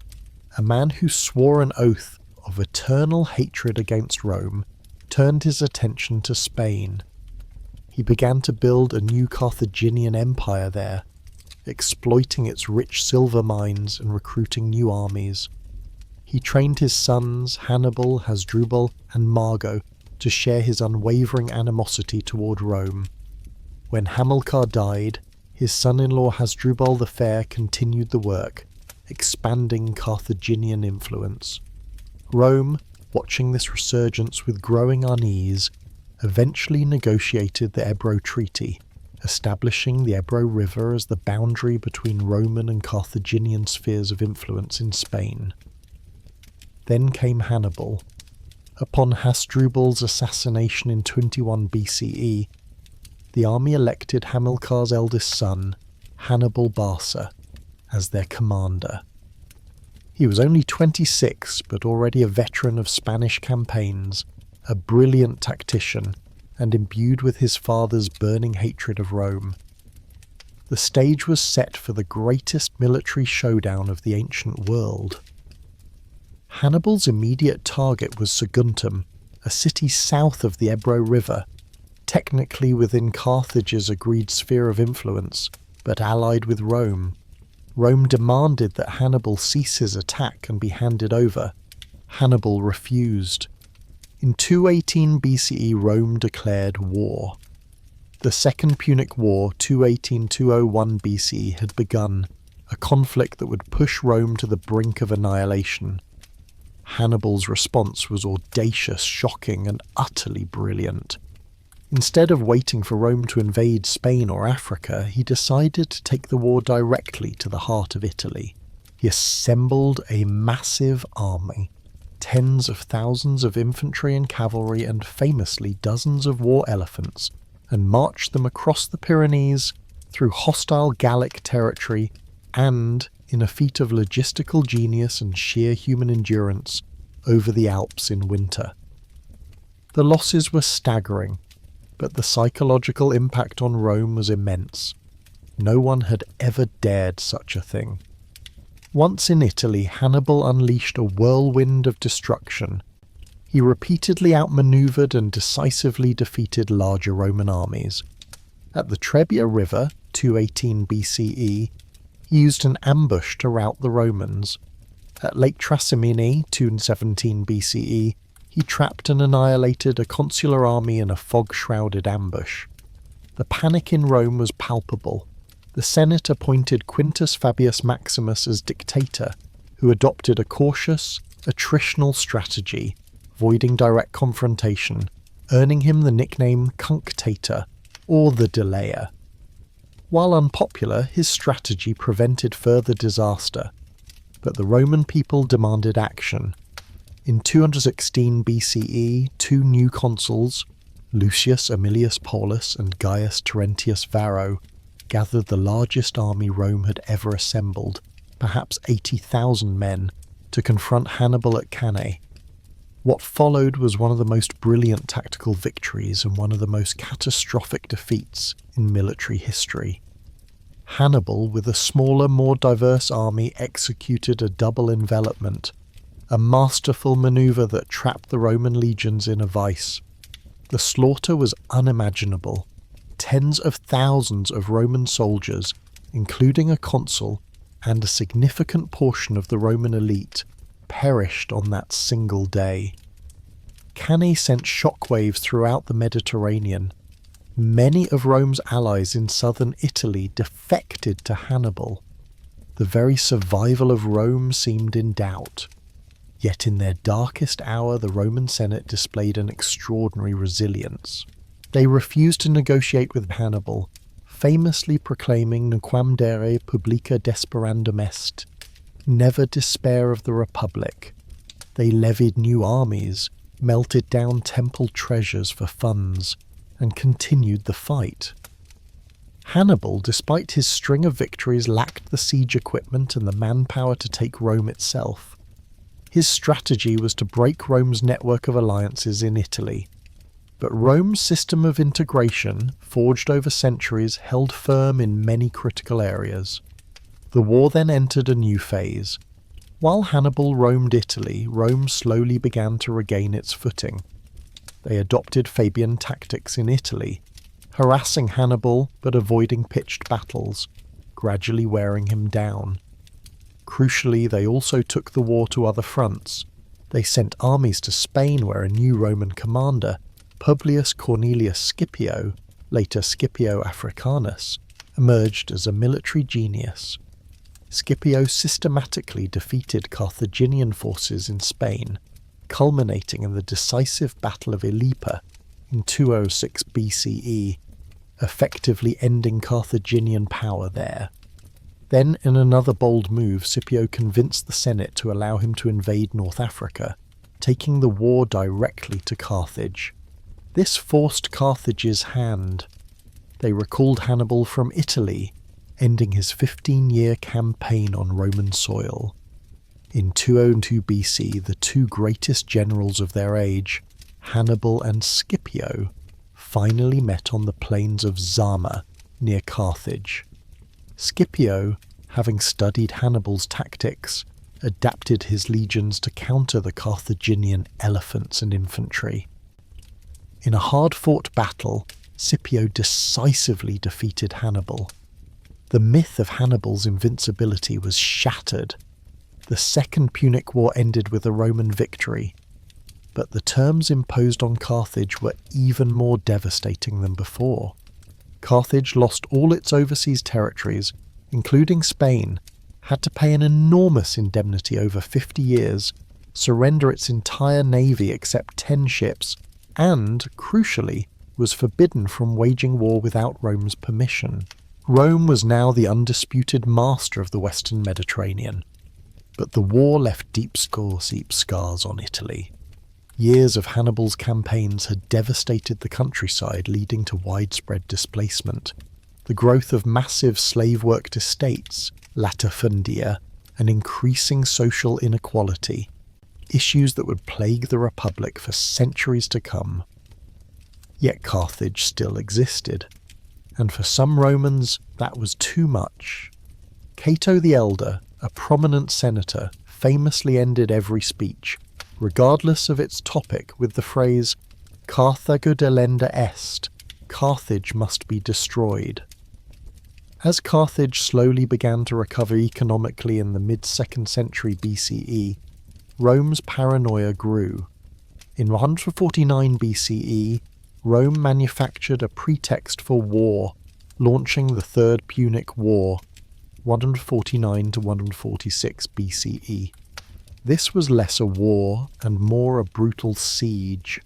a man who swore an oath of eternal hatred against Rome, turned his attention to Spain. He began to build a new Carthaginian empire there, exploiting its rich silver mines and recruiting new armies. He trained his sons, Hannibal, Hasdrubal, and Mago, to share his unwavering animosity toward Rome. When Hamilcar died, his son-in-law Hasdrubal the Fair continued the work, expanding Carthaginian influence. Rome, watching this resurgence with growing unease, eventually negotiated the Ebro Treaty, establishing the Ebro River as the boundary between Roman and Carthaginian spheres of influence in Spain. Then came Hannibal. Upon Hasdrubal's assassination in 21 BCE, the army elected Hamilcar's eldest son, Hannibal Barca, as their commander. He was only 26, but already a veteran of Spanish campaigns, a brilliant tactician, and imbued with his father's burning hatred of Rome. The stage was set for the greatest military showdown of the ancient world. Hannibal's immediate target was Saguntum, a city south of the Ebro River, technically within Carthage's agreed sphere of influence, but allied with Rome. Rome demanded that Hannibal cease his attack and be handed over. Hannibal refused. In 218 BCE, Rome declared war. The Second Punic War, 218-201 BCE, had begun, a conflict that would push Rome to the brink of annihilation. Hannibal's response was audacious, shocking, and utterly brilliant. Instead of waiting for Rome to invade Spain or Africa, he decided to take the war directly to the heart of Italy. He assembled a massive army, tens of thousands of infantry and cavalry, and famously dozens of war elephants, and marched them across the Pyrenees, through hostile Gallic territory, and, in a feat of logistical genius and sheer human endurance, over the Alps in winter. The losses were staggering, but the psychological impact on Rome was immense. No one had ever dared such a thing. Once in Italy, Hannibal unleashed a whirlwind of destruction. He repeatedly outmaneuvered and decisively defeated larger Roman armies. At the Trebia River, 218 BCE, he used an ambush to rout the Romans. At Lake Trasimene, 217 BCE, he trapped and annihilated a consular army in a fog-shrouded ambush. The panic in Rome was palpable. The Senate appointed Quintus Fabius Maximus as dictator, who adopted a cautious, attritional strategy, avoiding direct confrontation, earning him the nickname Cunctator, or the Delayer. While unpopular, his strategy prevented further disaster, but the Roman people demanded action. In 216 BCE, two new consuls, Lucius Aemilius Paulus and Gaius Terentius Varro, gathered the largest army Rome had ever assembled, perhaps 80,000 men, to confront Hannibal at Cannae. What followed was one of the most brilliant tactical victories and one of the most catastrophic defeats in military history. Hannibal, with a smaller, more diverse army, executed a double envelopment, a masterful maneuver that trapped the Roman legions in a vice. The slaughter was unimaginable. Tens of thousands of Roman soldiers, including a consul and a significant portion of the Roman elite, perished on that single day. Cannae sent shockwaves throughout the Mediterranean. Many of Rome's allies in southern Italy defected to Hannibal. The very survival of Rome seemed in doubt. Yet in their darkest hour, the Roman Senate displayed an extraordinary resilience. They refused to negotiate with Hannibal, famously proclaiming Nunquam publica desperandum est, never despair of the Republic. They levied new armies, melted down temple treasures for funds, and continued the fight. Hannibal, despite his string of victories, lacked the siege equipment and the manpower to take Rome itself. His strategy was to break Rome's network of alliances in Italy. But Rome's system of integration, forged over centuries, held firm in many critical areas. The war then entered a new phase. While Hannibal roamed Italy, Rome slowly began to regain its footing. They adopted Fabian tactics in Italy, harassing Hannibal but avoiding pitched battles, gradually wearing him down. Crucially, they also took the war to other fronts. They sent armies to Spain where a new Roman commander, Publius Cornelius Scipio, later Scipio Africanus, emerged as a military genius. Scipio systematically defeated Carthaginian forces in Spain, culminating in the decisive Battle of Ilipa in 206 BCE, effectively ending Carthaginian power there. Then, in another bold move, Scipio convinced the Senate to allow him to invade North Africa, taking the war directly to Carthage. This forced Carthage's hand. They recalled Hannibal from Italy, ending his 15-year campaign on Roman soil. In 202 BC, the two greatest generals of their age, Hannibal and Scipio finally met on the plains of Zama near Carthage. Scipio, having studied Hannibal's tactics, adapted his legions to counter the Carthaginian elephants and infantry. In a hard-fought battle, Scipio decisively defeated Hannibal. The myth of Hannibal's invincibility was shattered. The Second Punic War ended with a Roman victory, but the terms imposed on Carthage were even more devastating than before. Carthage lost all its overseas territories, including Spain, had to pay an enormous indemnity over 50 years, surrender its entire navy except 10 ships, and, crucially, was forbidden from waging war without Rome's permission. Rome was now the undisputed master of the Western Mediterranean, but the war left deep scars on Italy. Years of Hannibal's campaigns had devastated the countryside, leading to widespread displacement. The growth of massive slave-worked estates, latifundia, and increasing social inequality, issues that would plague the Republic for centuries to come. Yet Carthage still existed, and for some Romans that was too much. Cato the Elder, a prominent senator, famously ended every speech, regardless of its topic, with the phrase, "Carthago delenda est," Carthage must be destroyed. As Carthage slowly began to recover economically in the mid-2nd century BCE, Rome's paranoia grew. In 149 BCE, Rome manufactured a pretext for war, launching the Third Punic War, 149 to 146 BCE. This was less a war and more a brutal siege.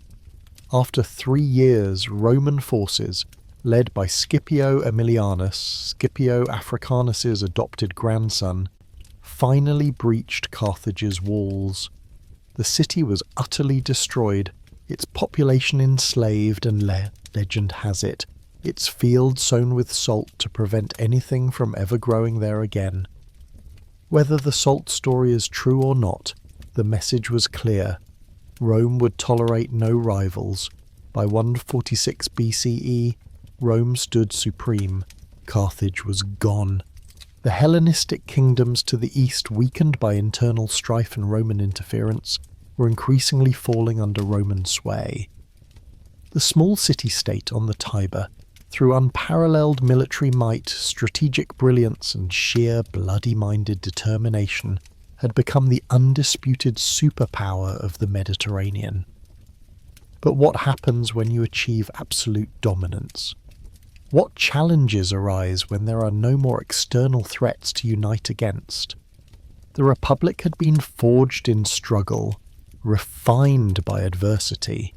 After 3 years, Roman forces, led by Scipio Aemilianus, Scipio Africanus's adopted grandson, finally breached Carthage's walls. The city was utterly destroyed, its population enslaved, and legend has it, its fields sown with salt to prevent anything from ever growing there again. Whether the salt story is true or not, the message was clear. Rome would tolerate no rivals. By 146 BCE, Rome stood supreme. Carthage was gone. The Hellenistic kingdoms to the east, weakened by internal strife and Roman interference, were increasingly falling under Roman sway. The small city-state on the Tiber, through unparalleled military might, strategic brilliance, and sheer bloody-minded determination, had become the undisputed superpower of the Mediterranean. But what happens when you achieve absolute dominance? What challenges arise when there are no more external threats to unite against? The Republic had been forged in struggle, refined by adversity.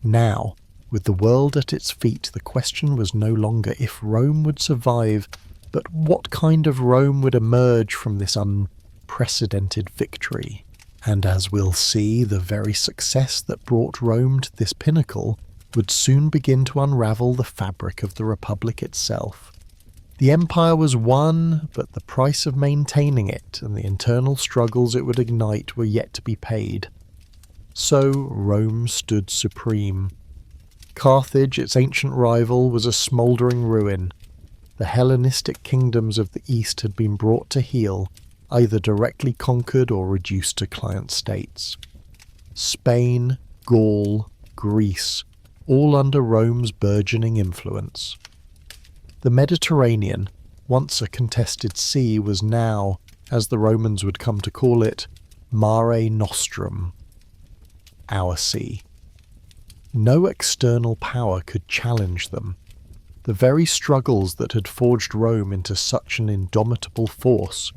Now, with the world at its feet, the question was no longer if Rome would survive, but what kind of Rome would emerge from this unprecedented victory. And as we'll see, the very success that brought Rome to this pinnacle would soon begin to unravel the fabric of the Republic itself. The empire was won, but the price of maintaining it and the internal struggles it would ignite were yet to be paid. So Rome stood supreme. Carthage, its ancient rival, was a smouldering ruin. The Hellenistic kingdoms of the east had been brought to heel, either directly conquered or reduced to client states. Spain, Gaul, Greece, all under Rome's burgeoning influence. The Mediterranean, once a contested sea, was now, as the Romans would come to call it, Mare Nostrum, our sea. No external power could challenge them. The very struggles that had forged Rome into such an indomitable force,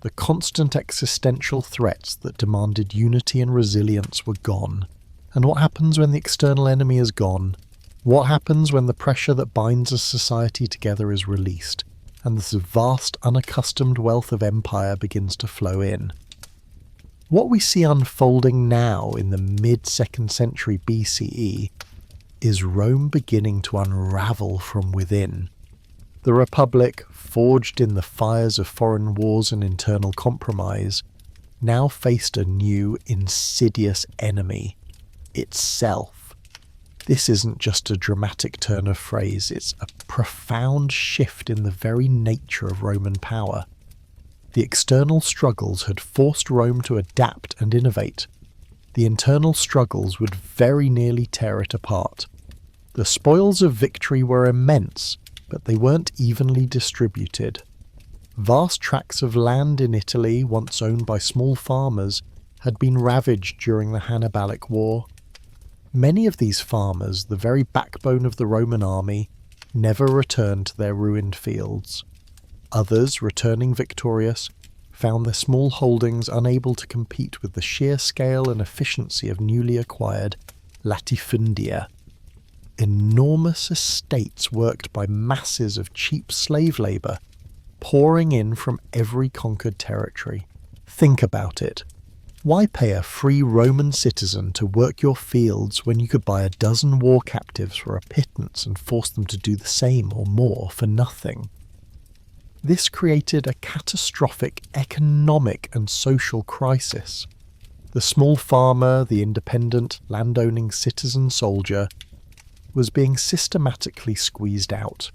the constant existential threats that demanded unity and resilience, were gone. And what happens when the external enemy is gone? What happens when the pressure that binds a society together is released, and this vast unaccustomed wealth of empire begins to flow in? What we see unfolding now in the mid-2nd century BCE is Rome beginning to unravel from within. The Republic, forged in the fires of foreign wars and internal compromise, now faced a new, insidious enemy. itself. This isn't just a dramatic turn of phrase, it's a profound shift in the very nature of Roman power. The external struggles had forced Rome to adapt and innovate. The internal struggles would very nearly tear it apart. The spoils of victory were immense, but they weren't evenly distributed. Vast tracts of land in Italy, once owned by small farmers, had been ravaged during the Hannibalic War. Many of these farmers, the very backbone of the Roman army, never returned to their ruined fields. Others, returning victorious, found their small holdings unable to compete with the sheer scale and efficiency of newly acquired latifundia. Enormous estates worked by masses of cheap slave labour, pouring in from every conquered territory. Think about it. Why pay a free Roman citizen to work your fields when you could buy a dozen war captives for a pittance and force them to do the same or more for nothing? This created a catastrophic economic and social crisis. The small farmer, the independent, landowning citizen soldier, was being systematically squeezed out.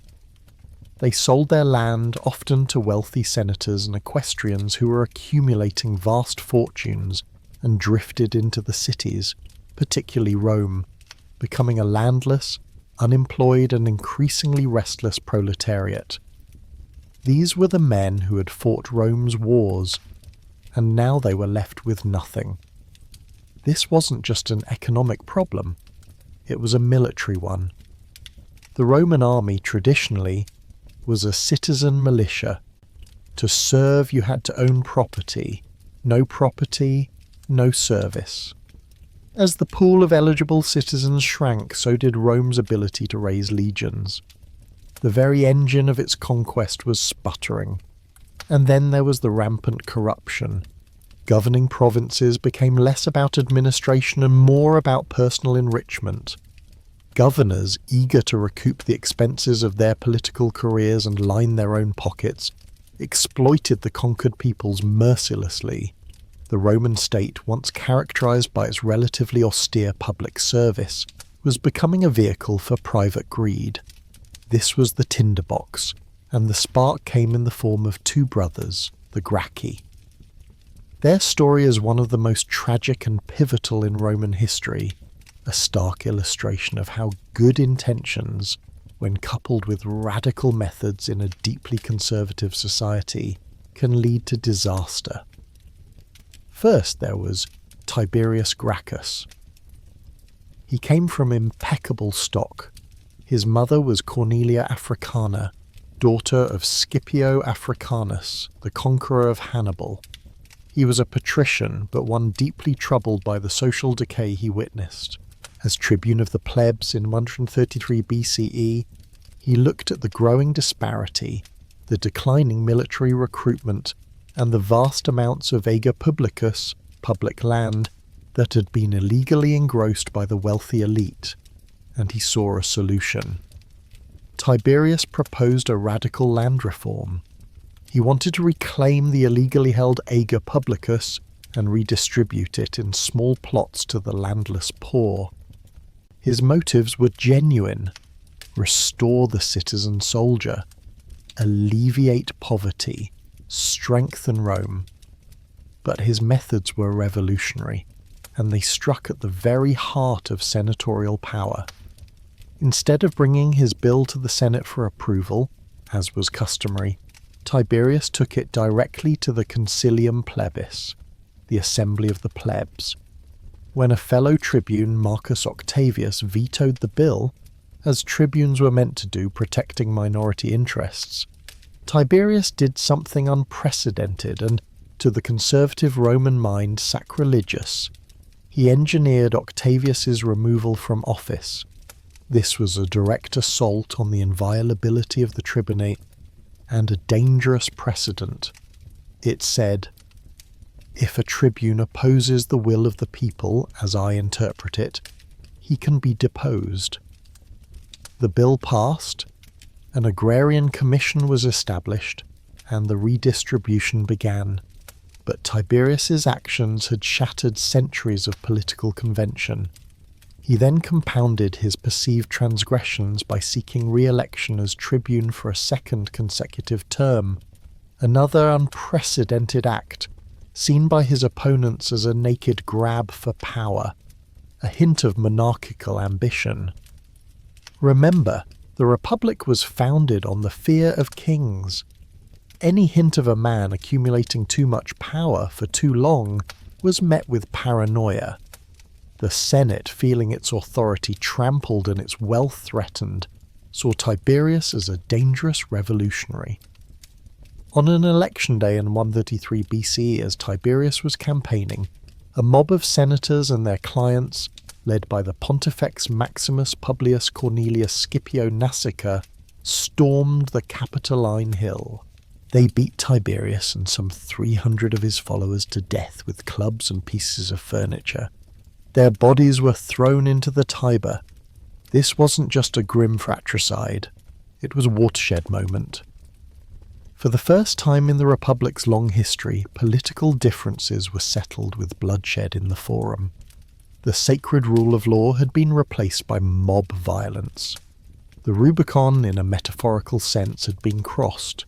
They sold their land often to wealthy senators and equestrians who were accumulating vast fortunes, and drifted into the cities, particularly Rome, becoming a landless, unemployed and increasingly restless proletariat. These were the men who had fought Rome's wars, and now they were left with nothing. This wasn't just an economic problem, it was a military one. The Roman army traditionally was a citizen militia. To serve you had to own property, no service. As the pool of eligible citizens shrank, so did Rome's ability to raise legions. The very engine of its conquest was sputtering. And then there was the rampant corruption. Governing provinces became less about administration and more about personal enrichment. Governors, eager to recoup the expenses of their political careers and line their own pockets, exploited the conquered peoples mercilessly. The Roman state, once characterized by its relatively austere public service, was becoming a vehicle for private greed. This was the tinderbox, and the spark came in the form of two brothers, the Gracchi. Their story is one of the most tragic and pivotal in Roman history, a stark illustration of how good intentions, when coupled with radical methods in a deeply conservative society, can lead to disaster. First there was Tiberius Gracchus. He came from impeccable stock. His mother was Cornelia Africana, daughter of Scipio Africanus, the conqueror of Hannibal. He was a patrician, but one deeply troubled by the social decay he witnessed. As tribune of the plebs in 133 BCE, he looked at the growing disparity, the declining military recruitment, and the vast amounts of ager publicus, public land, that had been illegally engrossed by the wealthy elite, and he saw a solution. Tiberius proposed a radical land reform. He wanted to reclaim the illegally held ager publicus and redistribute it in small plots to the landless poor. His motives were genuine: restore the citizen soldier, alleviate poverty, strengthen Rome. But his methods were revolutionary, and they struck at the very heart of senatorial power. Instead of bringing his bill to the Senate for approval, as was customary, Tiberius took it directly to the Concilium Plebis, the assembly of the plebs. When a fellow tribune, Marcus Octavius, vetoed the bill, as tribunes were meant to do, protecting minority interests, Tiberius did something unprecedented and, to the conservative Roman mind, sacrilegious. He engineered Octavius's removal from office. This was a direct assault on the inviolability of the tribunate and a dangerous precedent. It said, "If a tribune opposes the will of the people, as I interpret it, he can be deposed." The bill passed, an agrarian commission was established, and the redistribution began. But Tiberius's actions had shattered centuries of political convention. He then compounded his perceived transgressions by seeking re-election as tribune for a second consecutive term, another unprecedented act, seen by his opponents as a naked grab for power, a hint of monarchical ambition. Remember, the Republic was founded on the fear of kings. Any hint of a man accumulating too much power for too long was met with paranoia. The Senate, feeling its authority trampled and its wealth threatened, saw Tiberius as a dangerous revolutionary. On an election day in 133 BCE, as Tiberius was campaigning, a mob of senators and their clients, led by the Pontifex Maximus Publius Cornelius Scipio Nasica, stormed the Capitoline Hill. They beat Tiberius and some 300 of his followers to death with clubs and pieces of furniture. Their bodies were thrown into the Tiber. This wasn't just a grim fratricide, it was a watershed moment. For the first time in the Republic's long history, political differences were settled with bloodshed in the Forum. The sacred rule of law had been replaced by mob violence. The Rubicon, in a metaphorical sense, had been crossed.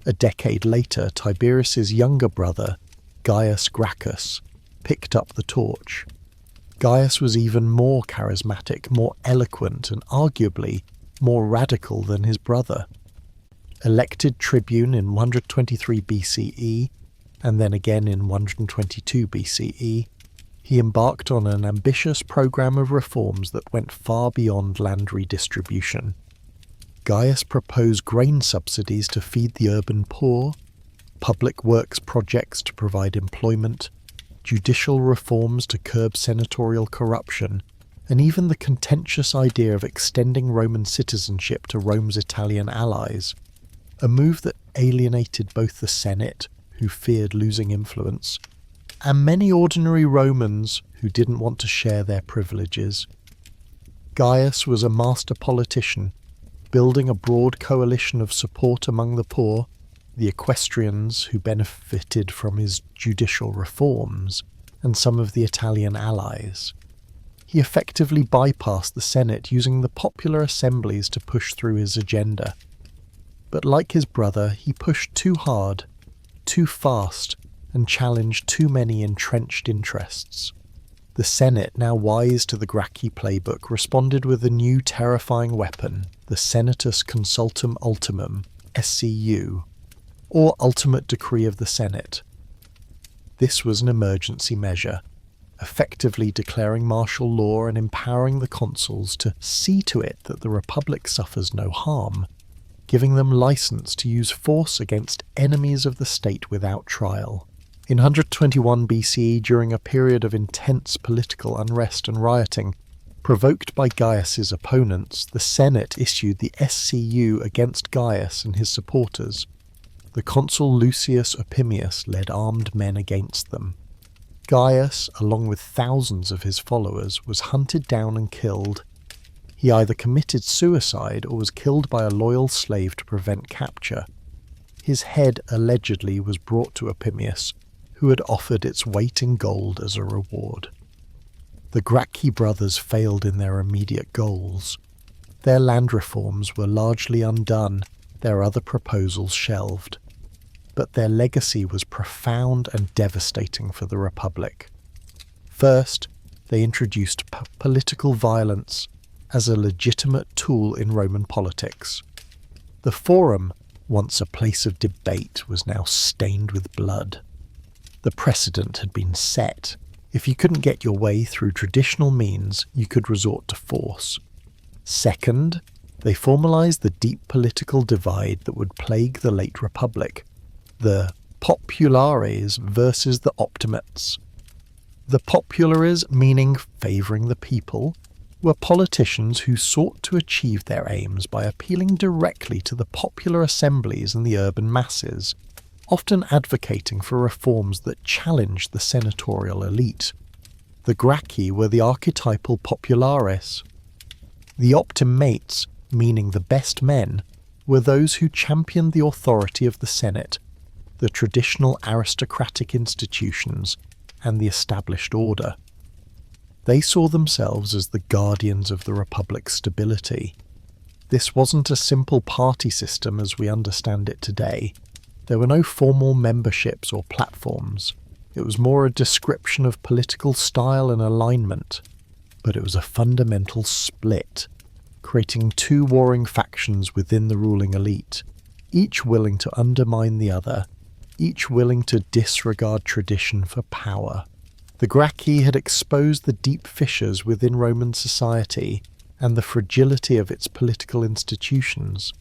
A decade later, Tiberius's younger brother, Gaius Gracchus, picked up the torch. Gaius was even more charismatic, more eloquent, and arguably more radical than his brother. Elected tribune in 123 BCE, and then again in 122 BCE, he embarked on an ambitious program of reforms that went far beyond land redistribution. Gaius proposed grain subsidies to feed the urban poor, public works projects to provide employment, judicial reforms to curb senatorial corruption, and even the contentious idea of extending Roman citizenship to Rome's Italian allies, a move that alienated both the Senate, who feared losing influence, and many ordinary Romans who didn't want to share their privileges. Gaius was a master politician, building a broad coalition of support among the poor, the equestrians who benefited from his judicial reforms, and some of the Italian allies. He effectively bypassed the Senate, using the popular assemblies to push through his agenda. But like his brother, he pushed too hard, too fast, and challenged too many entrenched interests. The Senate, now wise to the Gracchi playbook, responded with a new terrifying weapon, the Senatus Consultum Ultimum, SCU, or Ultimate Decree of the Senate. This was an emergency measure, effectively declaring martial law and empowering the consuls to see to it that the Republic suffers no harm, giving them license to use force against enemies of the state without trial. In 121 BCE, during a period of intense political unrest and rioting, provoked by Gaius's opponents, the Senate issued the SCU against Gaius and his supporters. The consul Lucius Opimius led armed men against them. Gaius, along with thousands of his followers, was hunted down and killed. He either committed suicide or was killed by a loyal slave to prevent capture. His head allegedly was brought to Opimius, who had offered its weight in gold as a reward. The Gracchi brothers failed in their immediate goals. Their land reforms were largely undone, their other proposals shelved. But their legacy was profound and devastating for the Republic. First, they introduced political violence as a legitimate tool in Roman politics. The Forum, once a place of debate, was now stained with blood. The precedent had been set. If you couldn't get your way through traditional means, you could resort to force. Second, they formalized the deep political divide that would plague the late Republic, the populares versus the optimates. The populares, meaning favoring the people, were politicians who sought to achieve their aims by appealing directly to the popular assemblies and the urban masses, often advocating for reforms that challenged the senatorial elite. The Gracchi were the archetypal populares. The optimates, meaning the best men, were those who championed the authority of the Senate, the traditional aristocratic institutions, and the established order. They saw themselves as the guardians of the Republic's stability. This wasn't a simple party system as we understand it today. There were no formal memberships or platforms. It was more a description of political style and alignment. But it was a fundamental split, creating two warring factions within the ruling elite, each willing to undermine the other, each willing to disregard tradition for power. The Gracchi had exposed the deep fissures within Roman society and the fragility of its political institutions.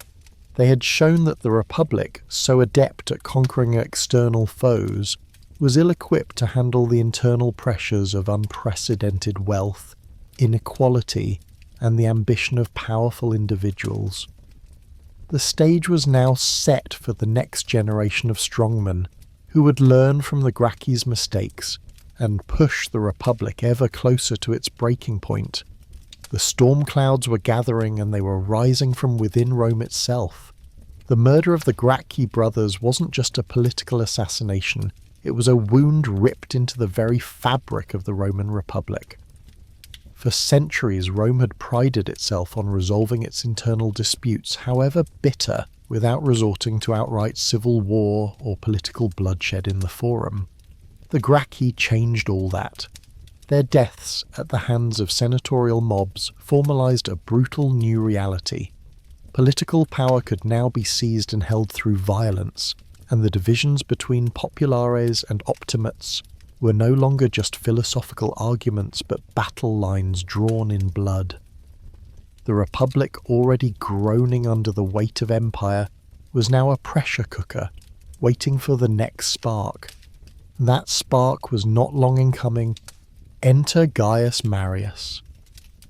They had shown that the Republic, so adept at conquering external foes, was ill-equipped to handle the internal pressures of unprecedented wealth, inequality, and the ambition of powerful individuals. The stage was now set for the next generation of strongmen who would learn from the Gracchi's mistakes and push the Republic ever closer to its breaking point. The storm clouds were gathering and they were rising from within Rome itself. The murder of the Gracchi brothers wasn't just a political assassination, it was a wound ripped into the very fabric of the Roman Republic. For centuries, Rome had prided itself on resolving its internal disputes, however bitter, without resorting to outright civil war or political bloodshed in the forum. The Gracchi changed all that. Their deaths at the hands of senatorial mobs formalized a brutal new reality. Political power could now be seized and held through violence, and the divisions between populares and optimates were no longer just philosophical arguments but battle lines drawn in blood. The Republic, already groaning under the weight of empire, was now a pressure cooker, waiting for the next spark. That spark was not long in coming. Enter Gaius Marius.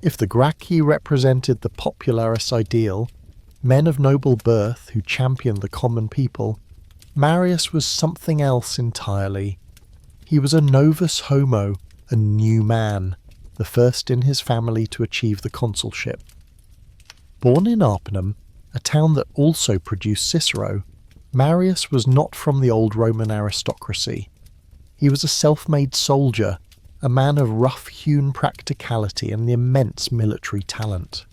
If the Gracchi represented the popularis ideal, men of noble birth who championed the common people, Marius was something else entirely. He was a novus homo, a new man, the first in his family to achieve the consulship. Born in Arpinum, a town that also produced Cicero, Marius was not from the old Roman aristocracy. He was a self-made soldier, a man of rough-hewn practicality and immense military talent.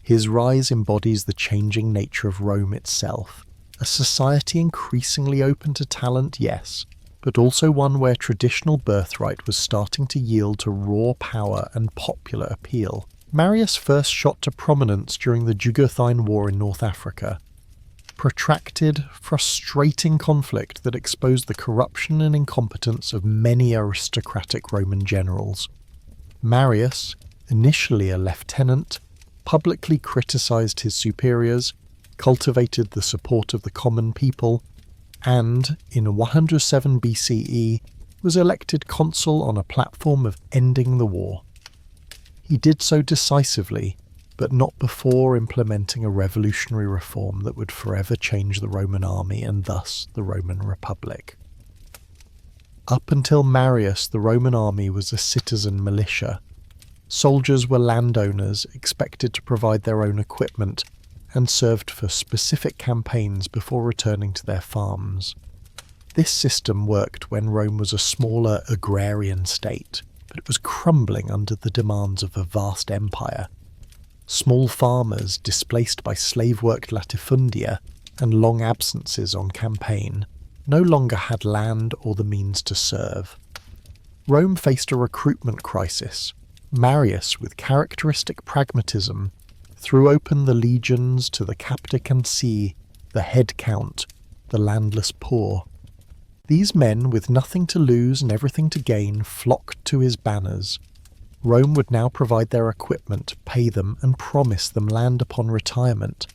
His rise embodies the changing nature of Rome itself, a society increasingly open to talent, yes, but also one where traditional birthright was starting to yield to raw power and popular appeal. Marius first shot to prominence during the Jugurthine War in North Africa. Protracted, frustrating conflict that exposed the corruption and incompetence of many aristocratic Roman generals. Marius, initially a lieutenant, publicly criticized his superiors, cultivated the support of the common people, and, in 107 BCE, was elected consul on a platform of ending the war. He did so decisively, but not before implementing a revolutionary reform that would forever change the Roman army and thus the Roman Republic. Up until Marius, the Roman army was a citizen militia. Soldiers were landowners expected to provide their own equipment and served for specific campaigns before returning to their farms. This system worked when Rome was a smaller agrarian state, but it was crumbling under the demands of a vast empire. Small farmers, displaced by slave-worked latifundia and long absences on campaign, no longer had land or the means to serve. Rome faced a recruitment crisis. Marius, with characteristic pragmatism, threw open the legions to the capta cansi, the head count, the landless poor. These men, with nothing to lose and everything to gain, flocked to his banners. Rome would now provide their equipment, pay them, and promise them land upon retirement.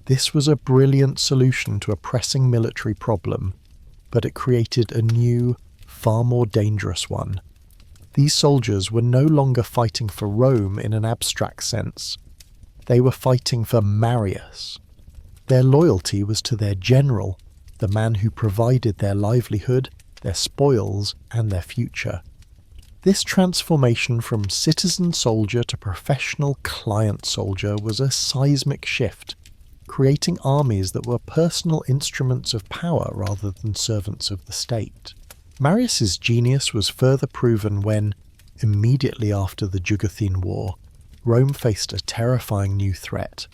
This was a brilliant solution to a pressing military problem, but it created a new, far more dangerous one. These soldiers were no longer fighting for Rome in an abstract sense. They were fighting for Marius. Their loyalty was to their general, the man who provided their livelihood, their spoils, and their future. This transformation from citizen soldier to professional client soldier was a seismic shift, creating armies that were personal instruments of power rather than servants of the state. Marius's genius was further proven when, Immediately after the Juguthine War, Rome faced a terrifying new threat.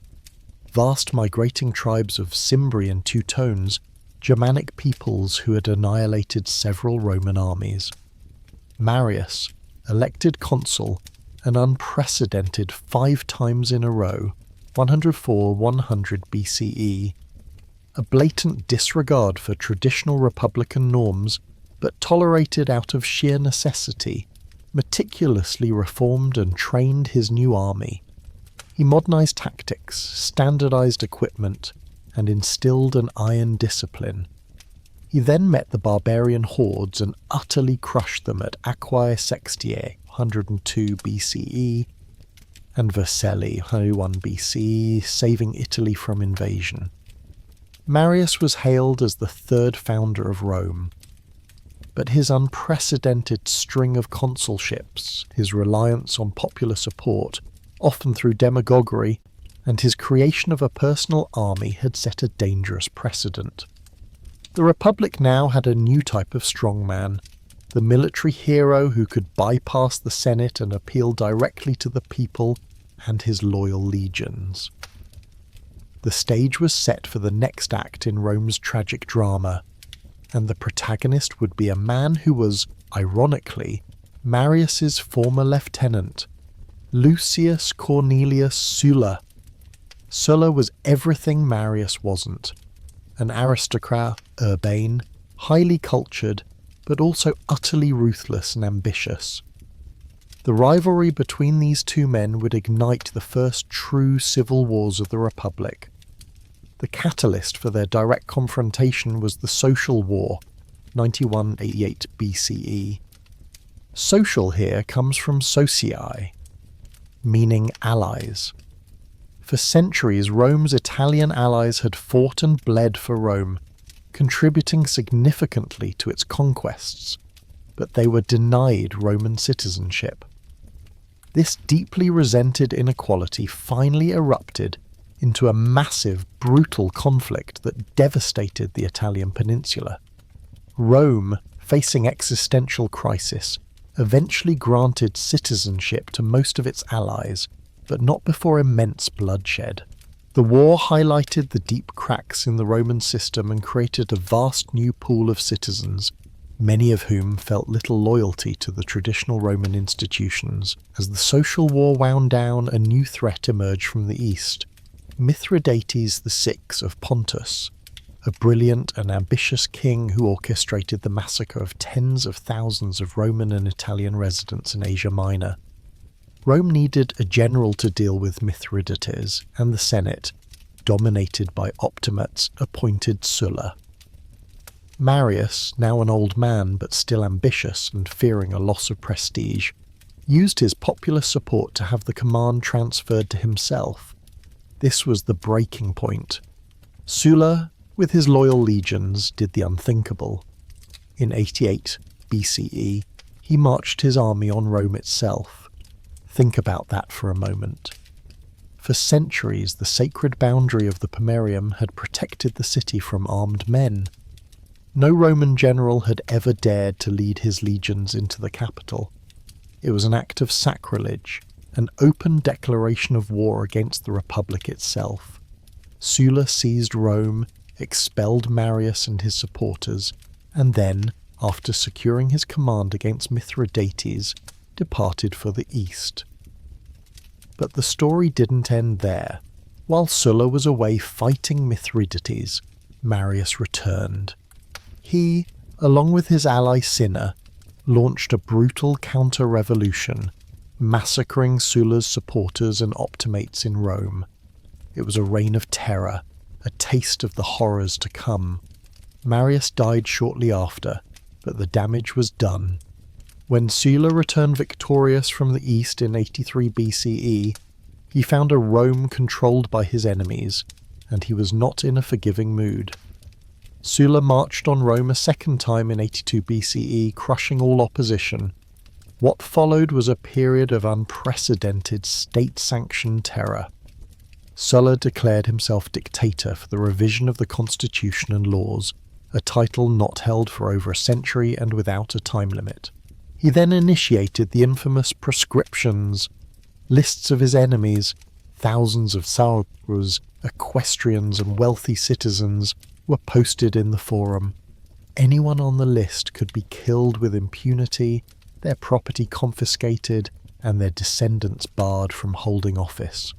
Vast migrating tribes of Cimbri and Teutones, Germanic peoples who had annihilated several Roman armies. Marius, elected consul, an unprecedented 5 times in a row, 104-100 BCE, a blatant disregard for traditional republican norms, but tolerated out of sheer necessity, meticulously reformed and trained his new army. He modernized tactics, standardized equipment, and instilled an iron discipline. He then met the barbarian hordes and utterly crushed them at Aquae Sextiae, 102 BCE, and Vercelli, 101 BCE, saving Italy from invasion. Marius was hailed as the 3rd founder of Rome, but his unprecedented string of consulships, his reliance on popular support, often through demagoguery, and his creation of a personal army had set a dangerous precedent. The Republic now had a new type of strongman, the military hero who could bypass the Senate and appeal directly to the people and his loyal legions. The stage was set for the next act in Rome's tragic drama, and the protagonist would be a man who was, ironically, Marius's former lieutenant, Lucius Cornelius Sulla. Sulla was everything Marius wasn't. An aristocrat, urbane, highly cultured, but also utterly ruthless and ambitious. The rivalry between these two men would ignite the first true civil wars of the Republic. The catalyst for their direct confrontation was the Social War, 91-88 BCE. Social here comes from socii, meaning allies. For centuries, Rome's Italian allies had fought and bled for Rome, contributing significantly to its conquests, but they were denied Roman citizenship. This deeply resented inequality finally erupted into a massive, brutal conflict that devastated the Italian peninsula. Rome, facing existential crisis, eventually granted citizenship to most of its allies, but not before immense bloodshed. The war highlighted the deep cracks in the Roman system and created a vast new pool of citizens, many of whom felt little loyalty to the traditional Roman institutions. As the social war wound down, a new threat emerged from the east. Mithridates VI of Pontus, a brilliant and ambitious king who orchestrated the massacre of tens of thousands of Roman and Italian residents in Asia Minor. Rome needed a general to deal with Mithridates, and the Senate, dominated by Optimates, appointed Sulla. Marius, now an old man but still ambitious and fearing a loss of prestige, used his popular support to have the command transferred to himself. This was the breaking point. Sulla, with his loyal legions, did the unthinkable. In 88 BCE, he marched his army on Rome itself. Think about that for a moment. For centuries, the sacred boundary of the Pomerium had protected the city from armed men. No Roman general had ever dared to lead his legions into the capital. It was an act of sacrilege, an open declaration of war against the Republic itself. Sulla seized Rome, expelled Marius and his supporters, and then, after securing his command against Mithridates, departed for the east. But the story didn't end there. While Sulla was away fighting Mithridates, Marius returned. He, along with his ally Cinna, launched a brutal counter-revolution, massacring Sulla's supporters and optimates in Rome. It was a reign of terror, a taste of the horrors to come. Marius died shortly after, but the damage was done. When Sulla returned victorious from the east in 83 BCE, he found a Rome controlled by his enemies, and he was not in a forgiving mood. Sulla marched on Rome a second time in 82 BCE, crushing all opposition. What followed was a period of unprecedented state-sanctioned terror. Sulla declared himself dictator for the revision of the constitution and laws, a title not held for over a century and without a time limit. He then initiated the infamous proscriptions. Lists of his enemies, thousands of sagas, equestrians and wealthy citizens, were posted in the forum. Anyone on the list could be killed with impunity, their property confiscated, and their descendants barred from holding office.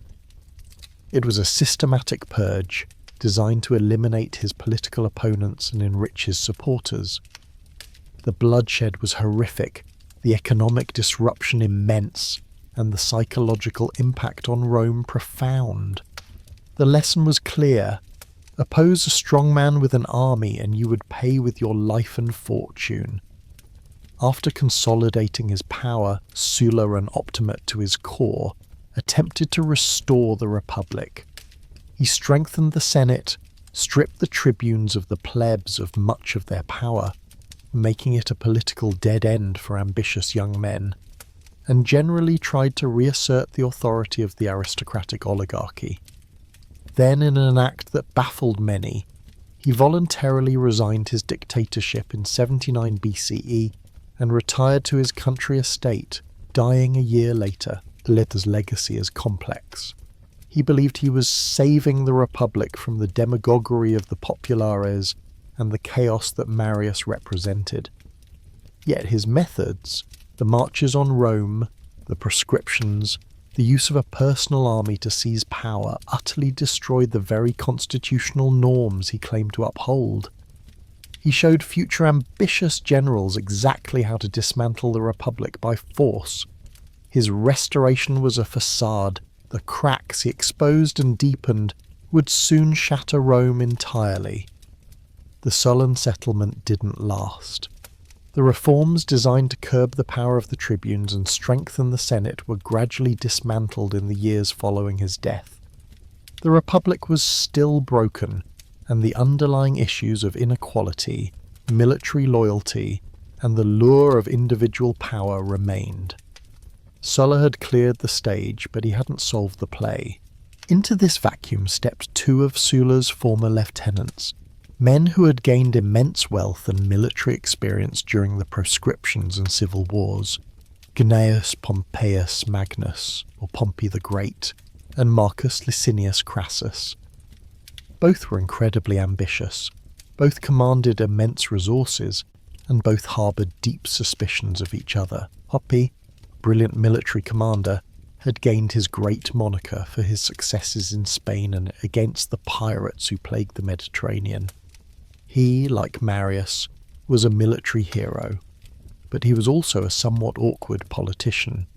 It was a systematic purge designed to eliminate his political opponents and enrich his supporters. The bloodshed was horrific, the economic disruption immense, and the psychological impact on Rome profound. The lesson was clear: oppose a strong man with an army and you would pay with your life and fortune. After consolidating his power, Sulla and Optimate to his core attempted to restore the Republic. He strengthened the Senate, stripped the tribunes of the plebs of much of their power, making it a political dead end for ambitious young men, and generally tried to reassert the authority of the aristocratic oligarchy. Then, in an act that baffled many, he voluntarily resigned his dictatorship in 79 BCE and retired to his country estate, dying a year later. His legacy is complex. He believed he was saving the Republic from the demagoguery of the populares and the chaos that Marius represented. Yet his methods, the marches on Rome, the proscriptions, the use of a personal army to seize power, utterly destroyed the very constitutional norms he claimed to uphold. He showed future ambitious generals exactly how to dismantle the Republic by force. His restoration was a facade. The cracks he exposed and deepened would soon shatter Rome entirely. The sullen settlement didn't last. The reforms designed to curb the power of the tribunes and strengthen the Senate were gradually dismantled in the years following his death. The Republic was still broken, and the underlying issues of inequality, military loyalty, and the lure of individual power remained. Sulla had cleared the stage, but he hadn't solved the play. Into this vacuum stepped two of Sulla's former lieutenants, men who had gained immense wealth and military experience during the proscriptions and civil wars: Gnaeus Pompeius Magnus, or Pompey the Great, and Marcus Licinius Crassus. Both were incredibly ambitious, both commanded immense resources, and both harboured deep suspicions of each other. Pompey, brilliant military commander, had gained his great moniker for his successes in Spain and against the pirates who plagued the Mediterranean. He, like Marius, was a military hero, but he was also a somewhat awkward politician.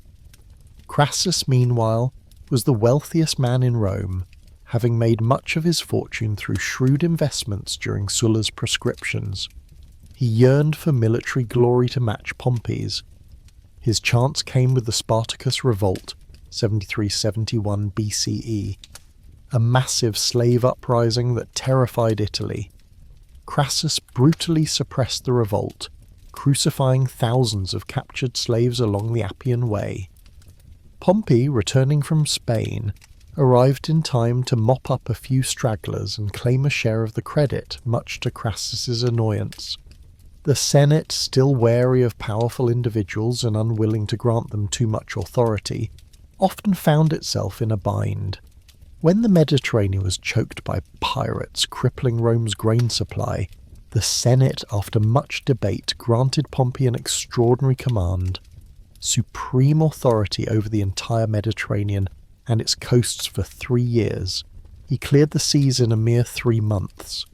Crassus, meanwhile, was the wealthiest man in Rome, having made much of his fortune through shrewd investments during Sulla's proscriptions. He yearned for military glory to match Pompey's. His chance came with the Spartacus Revolt, 73-71 BCE, a massive slave uprising that terrified Italy. Crassus brutally suppressed the revolt, crucifying thousands of captured slaves along the Appian Way. Pompey, returning from Spain, arrived in time to mop up a few stragglers and claim a share of the credit, much to Crassus's annoyance. The Senate, still wary of powerful individuals and unwilling to grant them too much authority, often found itself in a bind. When the Mediterranean was choked by pirates crippling Rome's grain supply, the Senate, after much debate, granted Pompey an extraordinary command: supreme authority over the entire Mediterranean and its coasts for 3 years. He cleared the seas in a mere 3 months.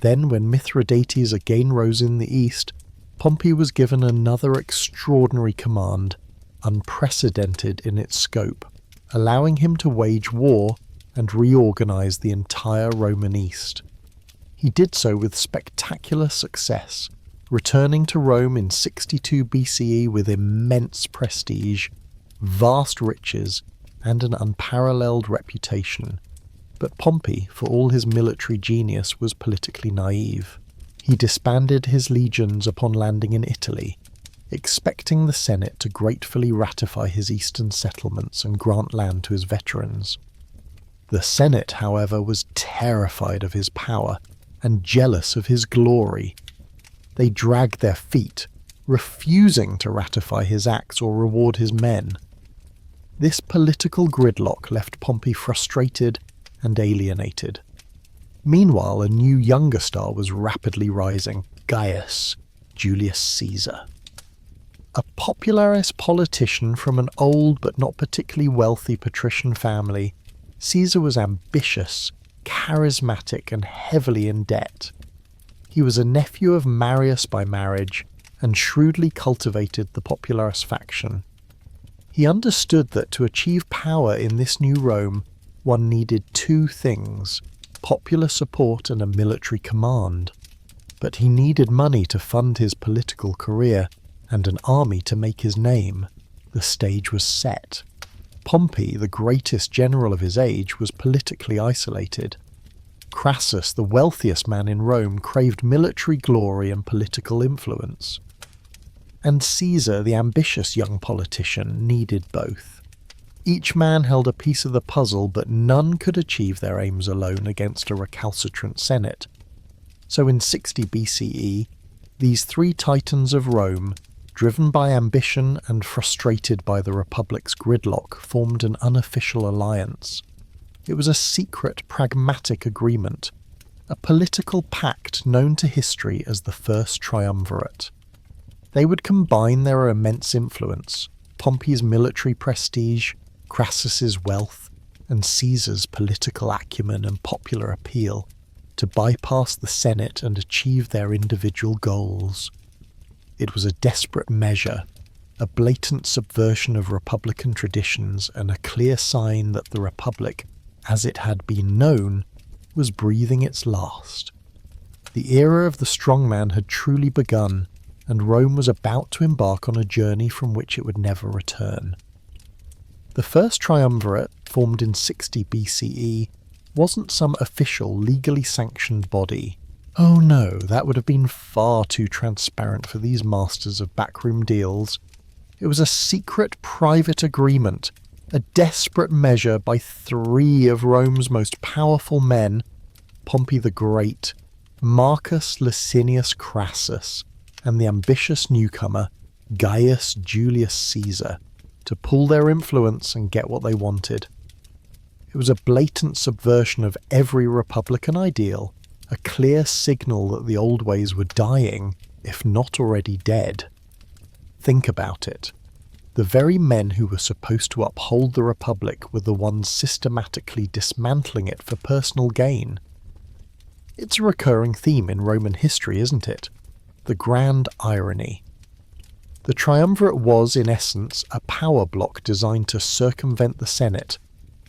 Then, when Mithridates again rose in the east, Pompey was given another extraordinary command, unprecedented in its scope, allowing him to wage war and reorganize the entire Roman East. He did so with spectacular success, returning to Rome in 62 BCE with immense prestige, vast riches, and an unparalleled reputation. But Pompey, for all his military genius, was politically naive. He disbanded his legions upon landing in Italy, expecting the Senate to gratefully ratify his eastern settlements and grant land to his veterans. The Senate, however, was terrified of his power and jealous of his glory. They dragged their feet, refusing to ratify his acts or reward his men. This political gridlock left Pompey frustrated and alienated. Meanwhile, a new younger star was rapidly rising, Gaius, Julius Caesar. A popularis politician from an old but not particularly wealthy patrician family, Caesar was ambitious, charismatic, and heavily in debt. He was a nephew of Marius by marriage and shrewdly cultivated the popularis faction. He understood that to achieve power in this new Rome, one needed two things: popular support and a military command. But he needed money to fund his political career and an army to make his name. The stage was set. Pompey, the greatest general of his age, was politically isolated. Crassus, the wealthiest man in Rome, craved military glory and political influence. And Caesar, the ambitious young politician, needed both. Each man held a piece of the puzzle, but none could achieve their aims alone against a recalcitrant Senate. So in 60 BCE, these three titans of Rome, driven by ambition and frustrated by the Republic's gridlock, formed an unofficial alliance. It was a secret, pragmatic agreement, a political pact known to history as the First Triumvirate. They would combine their immense influence, Pompey's military prestige, Crassus's wealth, and Caesar's political acumen and popular appeal, to bypass the Senate and achieve their individual goals. It was a desperate measure, a blatant subversion of Republican traditions, and a clear sign that the Republic, as it had been known, was breathing its last. The era of the strongman had truly begun, and Rome was about to embark on a journey from which it would never return. The First Triumvirate, formed in 60 BCE, wasn't some official, legally sanctioned body. Oh no, that would have been far too transparent for these masters of backroom deals. It was a secret, private agreement, a desperate measure by three of Rome's most powerful men, Pompey the Great, Marcus Licinius Crassus, and the ambitious newcomer, Gaius Julius Caesar, to pull their influence and get what they wanted. It was a blatant subversion of every Republican ideal, a clear signal that the old ways were dying, if not already dead. Think about it. The very men who were supposed to uphold the Republic were the ones systematically dismantling it for personal gain. It's a recurring theme in Roman history, isn't it? The grand irony. The Triumvirate was, in essence, a power block designed to circumvent the Senate,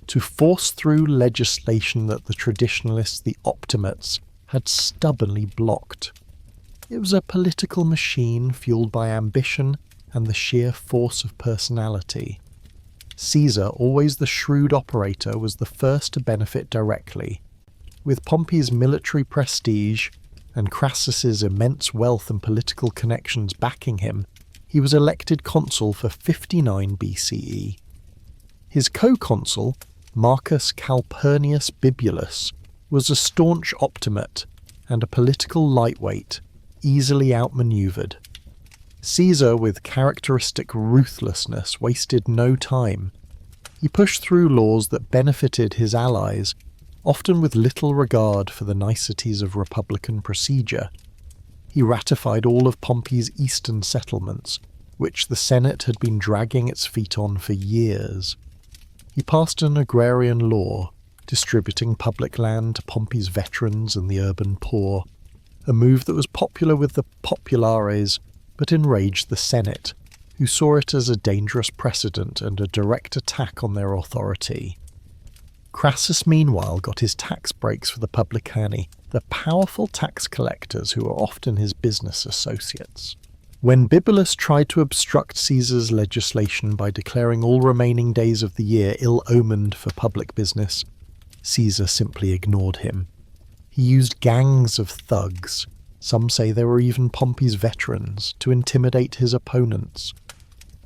to force through legislation that the traditionalists, the optimates, had stubbornly blocked. It was a political machine fueled by ambition and the sheer force of personality. Caesar, always the shrewd operator, was the first to benefit directly. With Pompey's military prestige and Crassus's immense wealth and political connections backing him, he was elected consul for 59 BCE. His co-consul, Marcus Calpurnius Bibulus, was a staunch optimate and a political lightweight, easily outmaneuvered. Caesar, with characteristic ruthlessness, wasted no time. He pushed through laws that benefited his allies, often with little regard for the niceties of republican procedure. He ratified all of Pompey's eastern settlements, which the Senate had been dragging its feet on for years. He passed an agrarian law, distributing public land to Pompey's veterans and the urban poor, a move that was popular with the populares but enraged the Senate, who saw it as a dangerous precedent and a direct attack on their authority. Crassus, meanwhile, got his tax breaks for the publicani, the powerful tax collectors who were often his business associates. When Bibulus tried to obstruct Caesar's legislation by declaring all remaining days of the year ill-omened for public business, Caesar simply ignored him. He used gangs of thugs, some say they were even Pompey's veterans, to intimidate his opponents.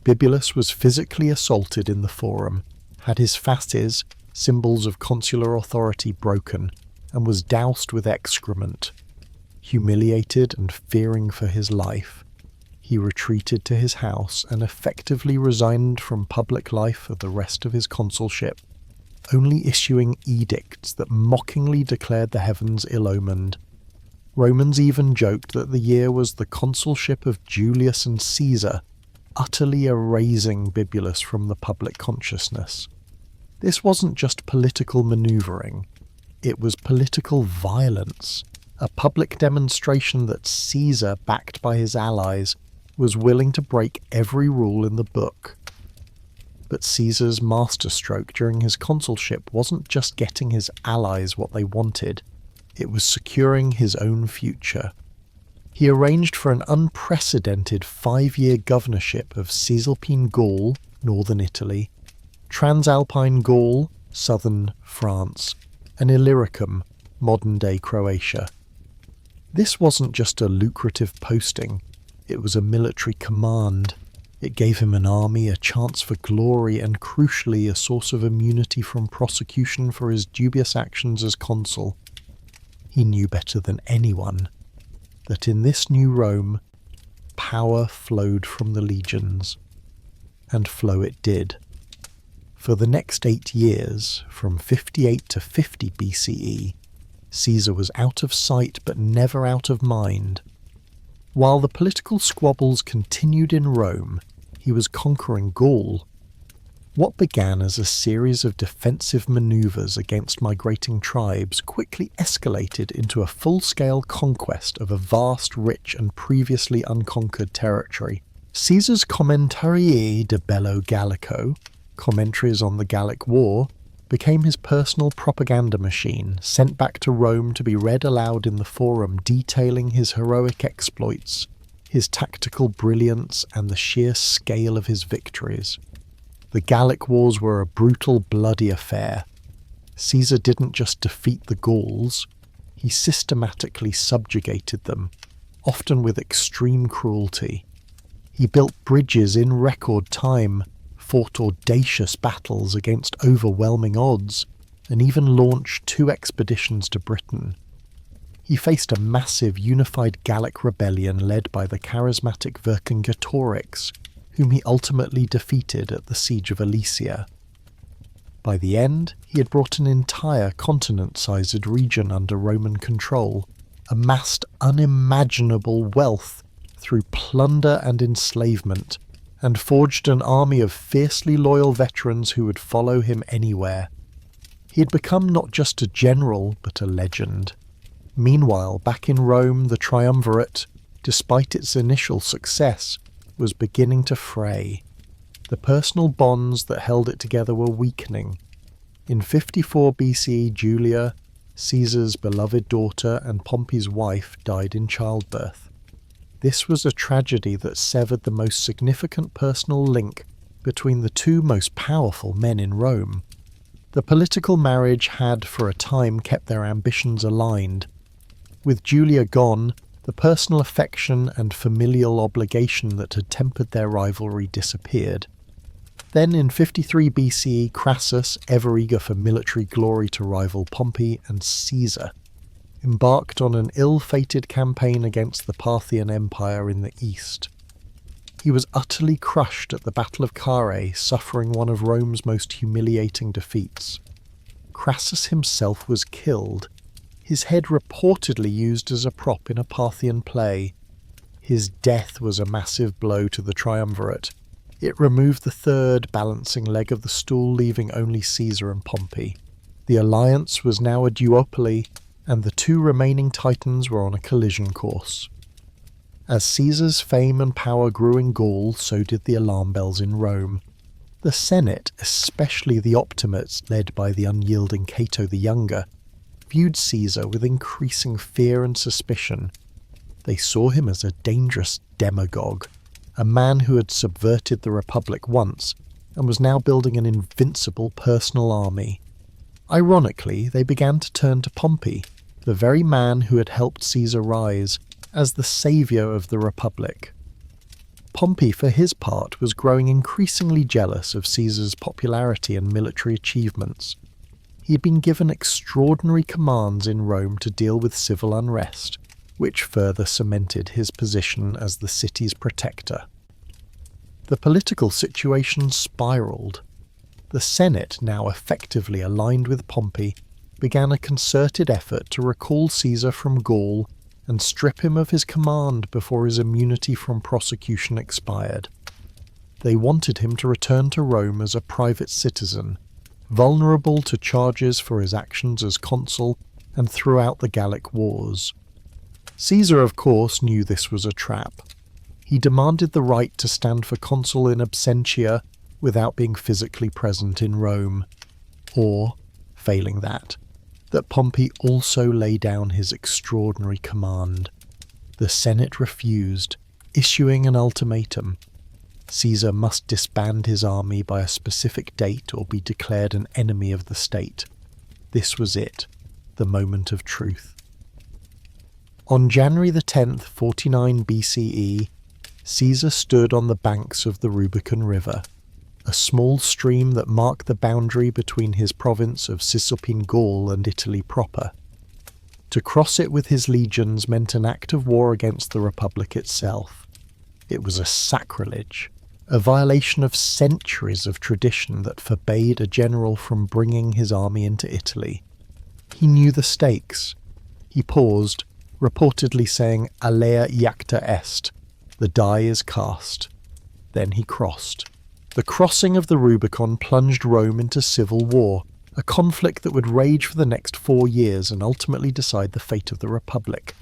Bibulus was physically assaulted in the forum, had his fasces, symbols of consular authority, broken, and was doused with excrement. Humiliated and fearing for his life, He retreated to his house and effectively resigned from public life for the rest of his consulship, only issuing edicts that mockingly declared the heavens ill-omened. Romans even joked that the year was the consulship of Julius and Caesar, utterly erasing Bibulus from the public consciousness. This wasn't just political manoeuvring, it was political violence, a public demonstration that Caesar, backed by his allies, was willing to break every rule in the book. But Caesar's masterstroke during his consulship wasn't just getting his allies what they wanted, it was securing his own future. He arranged for an unprecedented 5-year governorship of Cisalpine Gaul, northern Italy, Transalpine Gaul, southern France, and Illyricum, modern-day Croatia. This wasn't just a lucrative posting, it was a military command. It gave him an army, a chance for glory, and crucially a source of immunity from prosecution for his dubious actions as consul. He knew better than anyone that in this new Rome, power flowed from the legions. And flow it did. For the next 8 years, from 58 to 50 BCE, Caesar was out of sight but never out of mind. While the political squabbles continued in Rome, he was conquering Gaul. What began as a series of defensive maneuvers against migrating tribes quickly escalated into a full-scale conquest of a vast, rich and previously unconquered territory. Caesar's Commentarii de Bello Gallico, commentaries on the Gallic War, became his personal propaganda machine, sent back to Rome to be read aloud in the Forum, detailing his heroic exploits, his tactical brilliance, and the sheer scale of his victories. The Gallic Wars were a brutal, bloody affair. Caesar didn't just defeat the Gauls, he systematically subjugated them, often with extreme cruelty. He built bridges in record time, fought audacious battles against overwhelming odds, and even launched 2 expeditions to Britain. He faced a massive unified Gallic rebellion led by the charismatic Vercingetorix, whom he ultimately defeated at the Siege of Alesia. By the end, he had brought an entire continent-sized region under Roman control, amassed unimaginable wealth through plunder and enslavement, and forged an army of fiercely loyal veterans who would follow him anywhere. He had become not just a general, but a legend. Meanwhile, back in Rome, the triumvirate, despite its initial success, was beginning to fray. The personal bonds that held it together were weakening. In 54 BCE, Julia, Caesar's beloved daughter and Pompey's wife, died in childbirth. This was a tragedy that severed the most significant personal link between the 2 most powerful men in Rome. The political marriage had, for a time, kept their ambitions aligned. With Julia gone, the personal affection and familial obligation that had tempered their rivalry disappeared. Then in 53 BCE, Crassus, ever eager for military glory to rival Pompey and Caesar, embarked on an ill-fated campaign against the Parthian Empire in the east. He was utterly crushed at the Battle of Carrhae, suffering one of Rome's most humiliating defeats. Crassus himself was killed, his head reportedly used as a prop in a Parthian play. His death was a massive blow to the triumvirate. It removed the third balancing leg of the stool, leaving only Caesar and Pompey. The alliance was now a duopoly, and the 2 remaining titans were on a collision course. As Caesar's fame and power grew in Gaul, so did the alarm bells in Rome. The Senate, especially the Optimates led by the unyielding Cato the Younger, viewed Caesar with increasing fear and suspicion. They saw him as a dangerous demagogue, a man who had subverted the Republic once and was now building an invincible personal army. Ironically, they began to turn to Pompey, the very man who had helped Caesar rise, as the saviour of the Republic. Pompey, for his part, was growing increasingly jealous of Caesar's popularity and military achievements. He had been given extraordinary commands in Rome to deal with civil unrest, which further cemented his position as the city's protector. The political situation spiraled. The Senate, now effectively aligned with Pompey, began a concerted effort to recall Caesar from Gaul and strip him of his command before his immunity from prosecution expired. They wanted him to return to Rome as a private citizen, vulnerable to charges for his actions as consul and throughout the Gallic Wars. Caesar, of course, knew this was a trap. He demanded the right to stand for consul in absentia without being physically present in Rome, or, failing that Pompey also lay down his extraordinary command. The Senate refused, issuing an ultimatum. Caesar must disband his army by a specific date or be declared an enemy of the state. This was it, the moment of truth. On January the 10th, 49 BCE, Caesar stood on the banks of the Rubicon River, a small stream that marked the boundary between his province of Cisalpine Gaul and Italy proper. To cross it with his legions meant an act of war against the Republic itself. It was a sacrilege, a violation of centuries of tradition that forbade a general from bringing his army into Italy. He knew the stakes. He paused, reportedly saying, "Alea iacta est," the die is cast. Then he crossed. The crossing of the Rubicon plunged Rome into civil war, a conflict that would rage for the next 4 years and ultimately decide the fate of the Republic.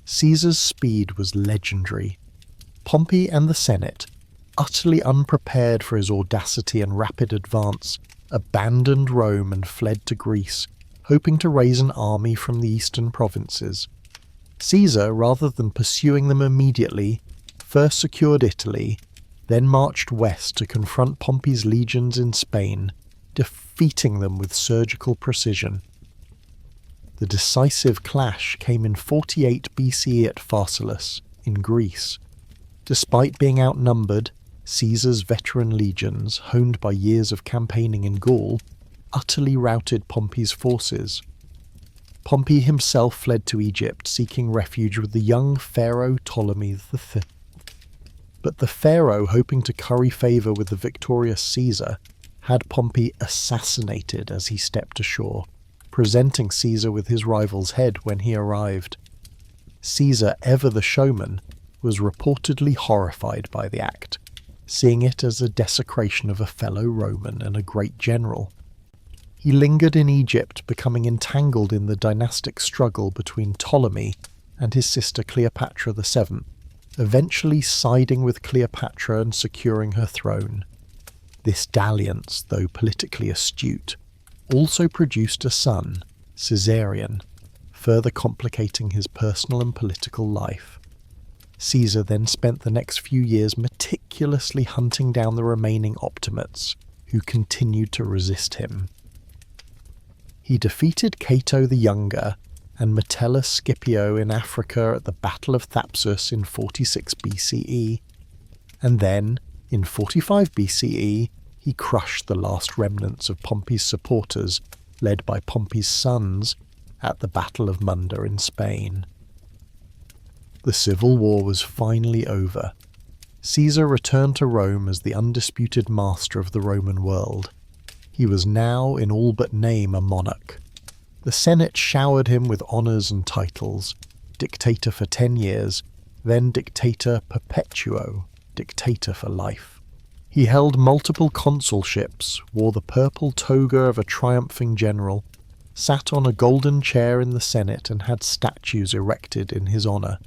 Caesar's speed was legendary. Pompey and the Senate, utterly unprepared for his audacity and rapid advance, abandoned Rome and fled to Greece, hoping to raise an army from the eastern provinces. Caesar, rather than pursuing them immediately, first secured Italy, then marched west to confront Pompey's legions in Spain, defeating them with surgical precision. The decisive clash came in 48 BCE at Pharsalus, in Greece. Despite being outnumbered, Caesar's veteran legions, honed by years of campaigning in Gaul, utterly routed Pompey's forces. Pompey himself fled to Egypt, seeking refuge with the young pharaoh Ptolemy III. But the pharaoh, hoping to curry favour with the victorious Caesar, had Pompey assassinated as he stepped ashore, presenting Caesar with his rival's head when he arrived. Caesar, ever the showman, was reportedly horrified by the act, seeing it as a desecration of a fellow Roman and a great general. He lingered in Egypt, becoming entangled in the dynastic struggle between Ptolemy and his sister Cleopatra VII, eventually siding with Cleopatra and securing her throne. This dalliance, though politically astute, also produced a son, Caesarion, further complicating his personal and political life. Caesar then spent the next few years meticulously hunting down the remaining Optimates, who continued to resist him. He defeated Cato the Younger and Metellus Scipio in Africa at the Battle of Thapsus in 46 BCE, and then, in 45 BCE, he crushed the last remnants of Pompey's supporters, led by Pompey's sons, at the Battle of Munda in Spain. The civil war was finally over. Caesar returned to Rome as the undisputed master of the Roman world. He was now, in all but name, a monarch. The Senate showered him with honours and titles, dictator for 10 years, then dictator perpetuo, dictator for life. He held multiple consulships, wore the purple toga of a triumphing general, sat on a golden chair in the Senate and had statues erected in his honour.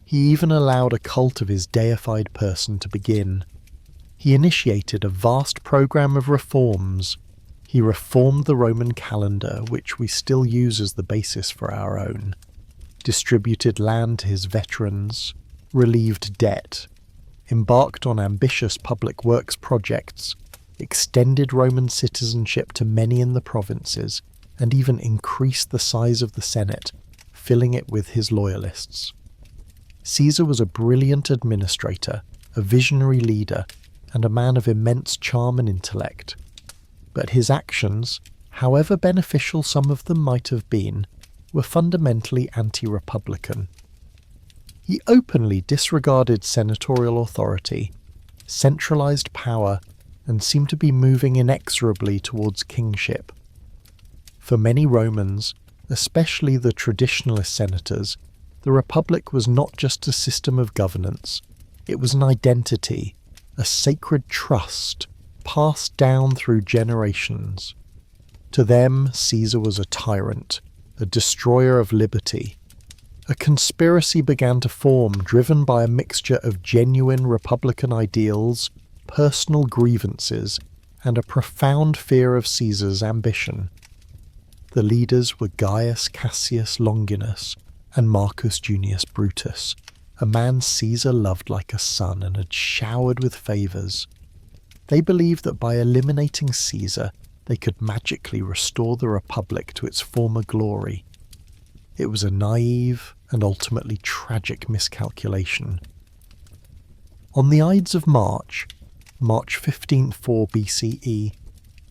He even allowed a cult of his deified person to begin. He initiated a vast programme of reforms. He reformed the Roman calendar, which we still use as the basis for our own, distributed land to his veterans, relieved debt, embarked on ambitious public works projects, extended Roman citizenship to many in the provinces, and even increased the size of the Senate, filling it with his loyalists. Caesar was a brilliant administrator, a visionary leader, and a man of immense charm and intellect. But his actions, however beneficial some of them might have been, were fundamentally anti-republican. He openly disregarded senatorial authority, centralized power, and seemed to be moving inexorably towards kingship. For many Romans, especially the traditionalist senators, the Republic was not just a system of governance, it was an identity, a sacred trust, passed down through generations. To them, Caesar was a tyrant, a destroyer of liberty. A conspiracy began to form, driven by a mixture of genuine republican ideals, personal grievances, and a profound fear of Caesar's ambition. The leaders were Gaius Cassius Longinus and Marcus Junius Brutus, a man Caesar loved like a son and had showered with favours. They believed that by eliminating Caesar, they could magically restore the Republic to its former glory. It was a naive and ultimately tragic miscalculation. On the Ides of March 1504 BCE,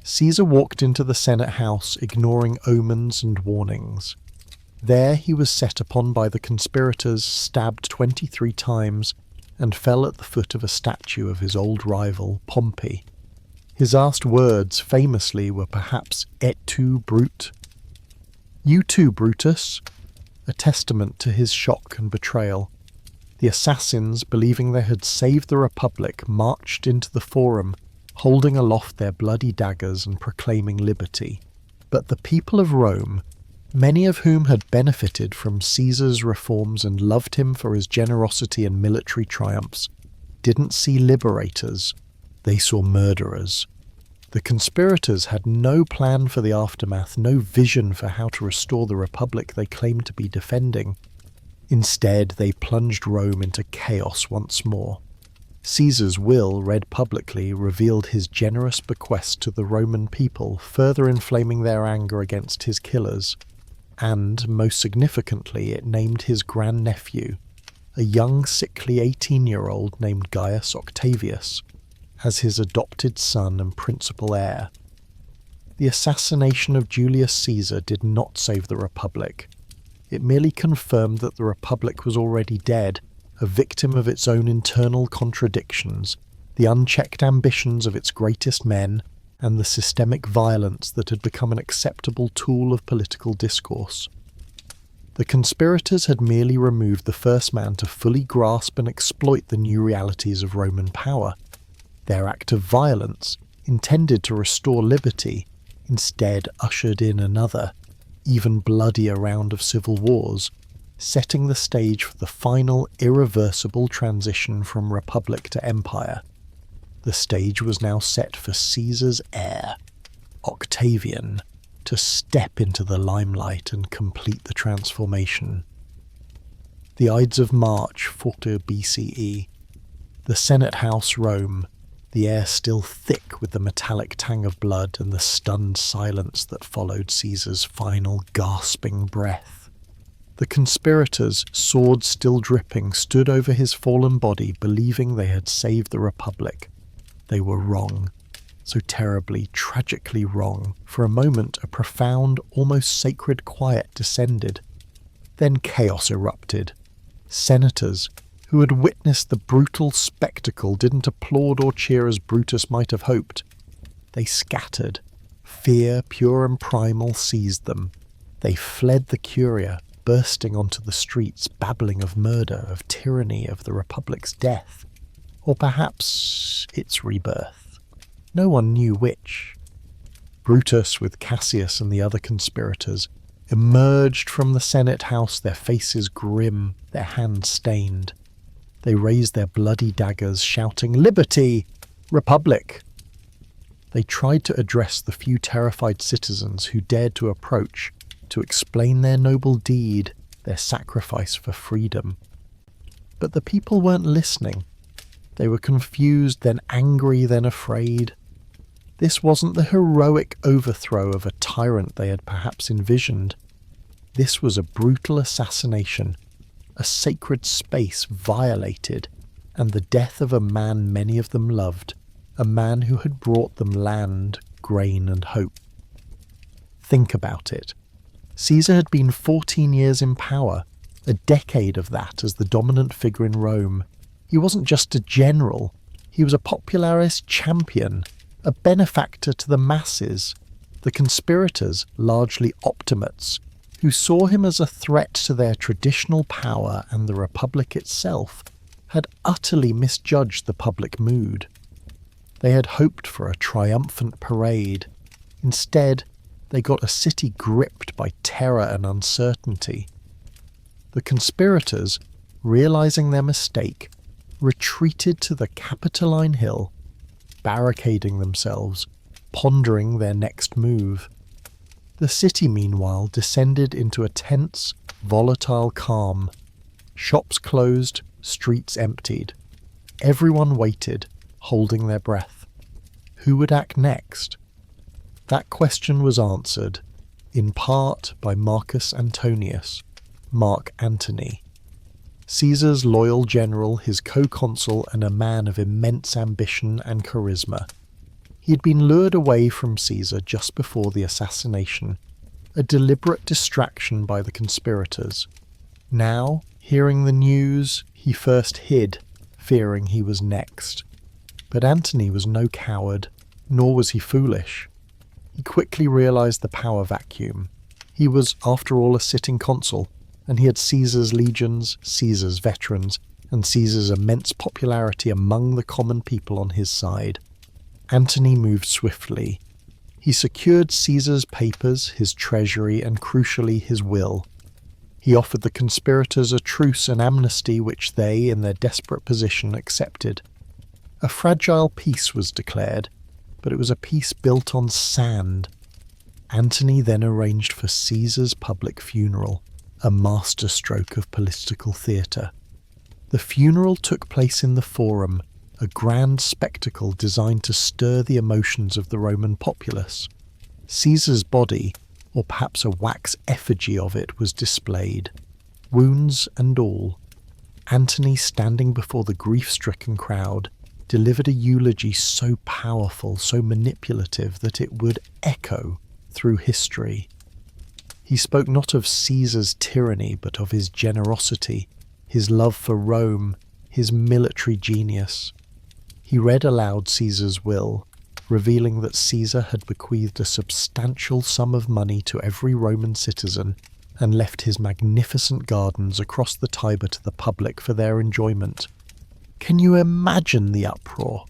Caesar walked into the Senate house ignoring omens and warnings. There he was set upon by the conspirators, stabbed 23 times, and fell at the foot of a statue of his old rival, Pompey. His last words, famously, were perhaps "Et tu, Brute?" "You too, Brutus?" a testament to his shock and betrayal. The assassins, believing they had saved the Republic, marched into the Forum, holding aloft their bloody daggers and proclaiming liberty. But the people of Rome, many of whom had benefited from Caesar's reforms and loved him for his generosity and military triumphs, didn't see liberators, they saw murderers. The conspirators had no plan for the aftermath, no vision for how to restore the Republic they claimed to be defending. Instead, they plunged Rome into chaos once more. Caesar's will, read publicly, revealed his generous bequest to the Roman people, further inflaming their anger against his killers. And, most significantly, it named his grandnephew, a young, sickly 18-year-old named Gaius Octavius, as his adopted son and principal heir. The assassination of Julius Caesar did not save the Republic. It merely confirmed that the Republic was already dead, a victim of its own internal contradictions, the unchecked ambitions of its greatest men, and the systemic violence that had become an acceptable tool of political discourse. The conspirators had merely removed the first man to fully grasp and exploit the new realities of Roman power. Their act of violence, intended to restore liberty, instead ushered in another, even bloodier round of civil wars, setting the stage for the final irreversible transition from Republic to Empire. The stage was now set for Caesar's heir, Octavian, to step into the limelight and complete the transformation. The Ides of March 40 BCE. The Senate House, Rome, the air still thick with the metallic tang of blood and the stunned silence that followed Caesar's final gasping breath. The conspirators, swords still dripping, stood over his fallen body, believing they had saved the Republic. They were wrong. So terribly, tragically wrong. For a moment, a profound, almost sacred quiet descended. Then chaos erupted. Senators, who had witnessed the brutal spectacle, didn't applaud or cheer as Brutus might have hoped. They scattered. Fear, pure and primal, seized them. They fled the Curia, bursting onto the streets, babbling of murder, of tyranny, of the Republic's death. Or perhaps its rebirth. No one knew which. Brutus, with Cassius and the other conspirators, emerged from the Senate house, their faces grim, their hands stained. They raised their bloody daggers, shouting, "Liberty! Republic!" They tried to address the few terrified citizens who dared to approach, to explain their noble deed, their sacrifice for freedom. But the people weren't listening. They were confused, then angry, then afraid. This wasn't the heroic overthrow of a tyrant they had perhaps envisioned. This was a brutal assassination, a sacred space violated, and the death of a man many of them loved, a man who had brought them land, grain, and hope. Think about it. Caesar had been 14 years in power, A decade of that as the dominant figure in Rome. He wasn't just a general, he was a popularis champion, a benefactor to the masses. The conspirators, largely optimates, who saw him as a threat to their traditional power and the Republic itself, had utterly misjudged the public mood. They had hoped for a triumphant parade. Instead, they got a city gripped by terror and uncertainty. The conspirators, realizing their mistake, retreated to the Capitoline Hill, barricading themselves, pondering their next move. The city, meanwhile, descended into a tense, volatile calm. Shops closed, streets emptied. Everyone waited, holding their breath. Who would act next? That question was answered, in part by Marcus Antonius, Mark Antony. Caesar's loyal general, his co-consul, and a man of immense ambition and charisma. He had been lured away from Caesar just before the assassination, a deliberate distraction by the conspirators. Now, hearing the news, he first hid, fearing he was next. But Antony was no coward, nor was he foolish. He quickly realized the power vacuum. He was, after all, a sitting consul, and he had Caesar's legions, Caesar's veterans, and Caesar's immense popularity among the common people on his side. Antony moved swiftly. He secured Caesar's papers, his treasury, and crucially his will. He offered the conspirators a truce and amnesty which they, in their desperate position, accepted. A fragile peace was declared, but it was a peace built on sand. Antony then arranged for Caesar's public funeral, a masterstroke of political theatre. The funeral took place in the Forum, a grand spectacle designed to stir the emotions of the Roman populace. Caesar's body, or perhaps a wax effigy of it, was displayed, wounds and all. Antony, standing before the grief-stricken crowd, delivered a eulogy so powerful, so manipulative, that it would echo through history. He spoke not of Caesar's tyranny, but of his generosity, his love for Rome, his military genius. He read aloud Caesar's will, revealing that Caesar had bequeathed a substantial sum of money to every Roman citizen and left his magnificent gardens across the Tiber to the public for their enjoyment. Can you imagine the uproar?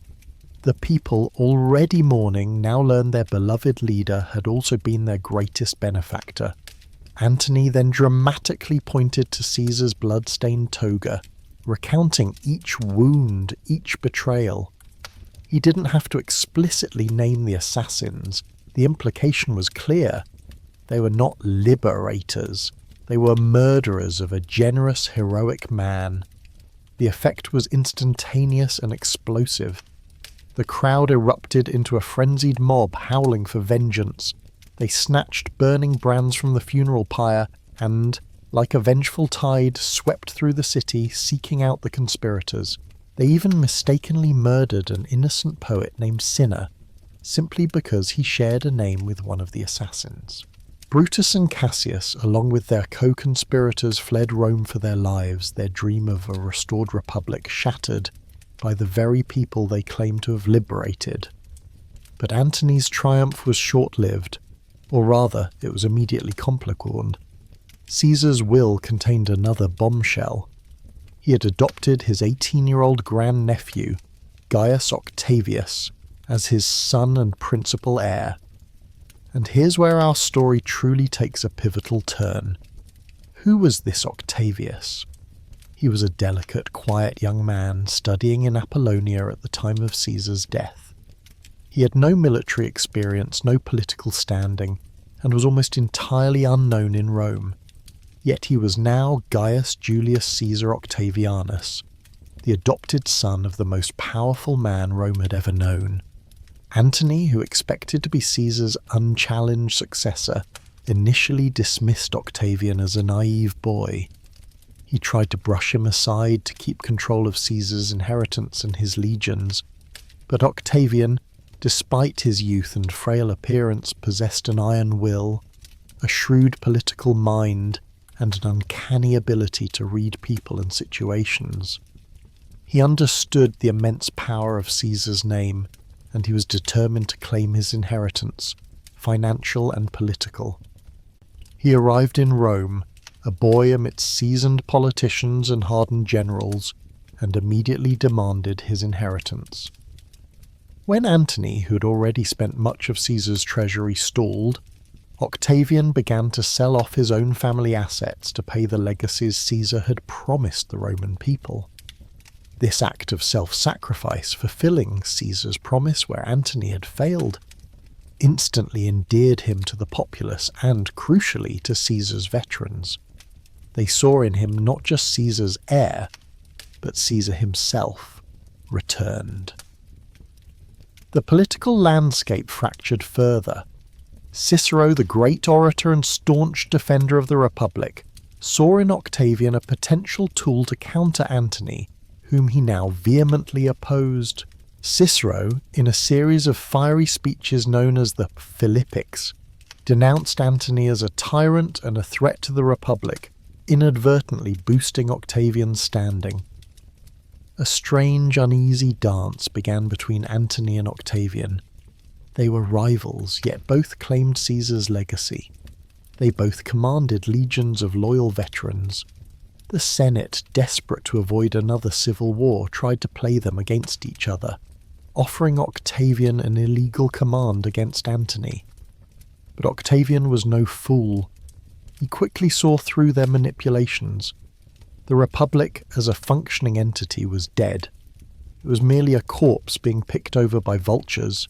The people, already mourning, now learned their beloved leader had also been their greatest benefactor. Antony then dramatically pointed to Caesar's blood-stained toga, recounting each wound, each betrayal. He didn't have to explicitly name the assassins. The implication was clear. They were not liberators. They were murderers of a generous, heroic man. The effect was instantaneous and explosive. The crowd erupted into a frenzied mob howling for vengeance. They snatched burning brands from the funeral pyre and, like a vengeful tide, swept through the city, seeking out the conspirators. They even mistakenly murdered an innocent poet named Cinna, simply because he shared a name with one of the assassins. Brutus and Cassius, along with their co-conspirators, fled Rome for their lives, their dream of a restored republic shattered by the very people they claimed to have liberated. But Antony's triumph was short-lived, or rather, it was immediately complicated. Caesar's will contained another bombshell. He had adopted his 18-year-old grandnephew, Gaius Octavius, as his son and principal heir. And here's where our story truly takes a pivotal turn. Who was this Octavius? He was a delicate, quiet young man studying in Apollonia at the time of Caesar's death. He had no military experience, no political standing, and was almost entirely unknown in Rome. Yet he was now Gaius Julius Caesar Octavianus, the adopted son of the most powerful man Rome had ever known. Antony, who expected to be Caesar's unchallenged successor, initially dismissed Octavian as a naive boy. He tried to brush him aside to keep control of Caesar's inheritance and his legions, but Octavian, despite his youth and frail appearance, possessed an iron will, a shrewd political mind, and an uncanny ability to read people and situations. He understood the immense power of Caesar's name, and he was determined to claim his inheritance, financial and political. He arrived in Rome, a boy amidst seasoned politicians and hardened generals, and immediately demanded his inheritance. When Antony, who had already spent much of Caesar's treasury, stalled, Octavian began to sell off his own family assets to pay the legacies Caesar had promised the Roman people. This act of self-sacrifice, fulfilling Caesar's promise where Antony had failed, instantly endeared him to the populace and, crucially, to Caesar's veterans. They saw in him not just Caesar's heir, but Caesar himself, returned. The political landscape fractured further. Cicero, the great orator and staunch defender of the Republic, saw in Octavian a potential tool to counter Antony, whom he now vehemently opposed. Cicero, in a series of fiery speeches known as the Philippics, denounced Antony as a tyrant and a threat to the Republic, inadvertently boosting Octavian's standing. A strange, uneasy dance began between Antony and Octavian. They were rivals, yet both claimed Caesar's legacy. They both commanded legions of loyal veterans. The Senate, desperate to avoid another civil war, tried to play them against each other, offering Octavian an illegal command against Antony. But Octavian was no fool. He quickly saw through their manipulations. The Republic, as a functioning entity, was dead. It was merely a corpse being picked over by vultures.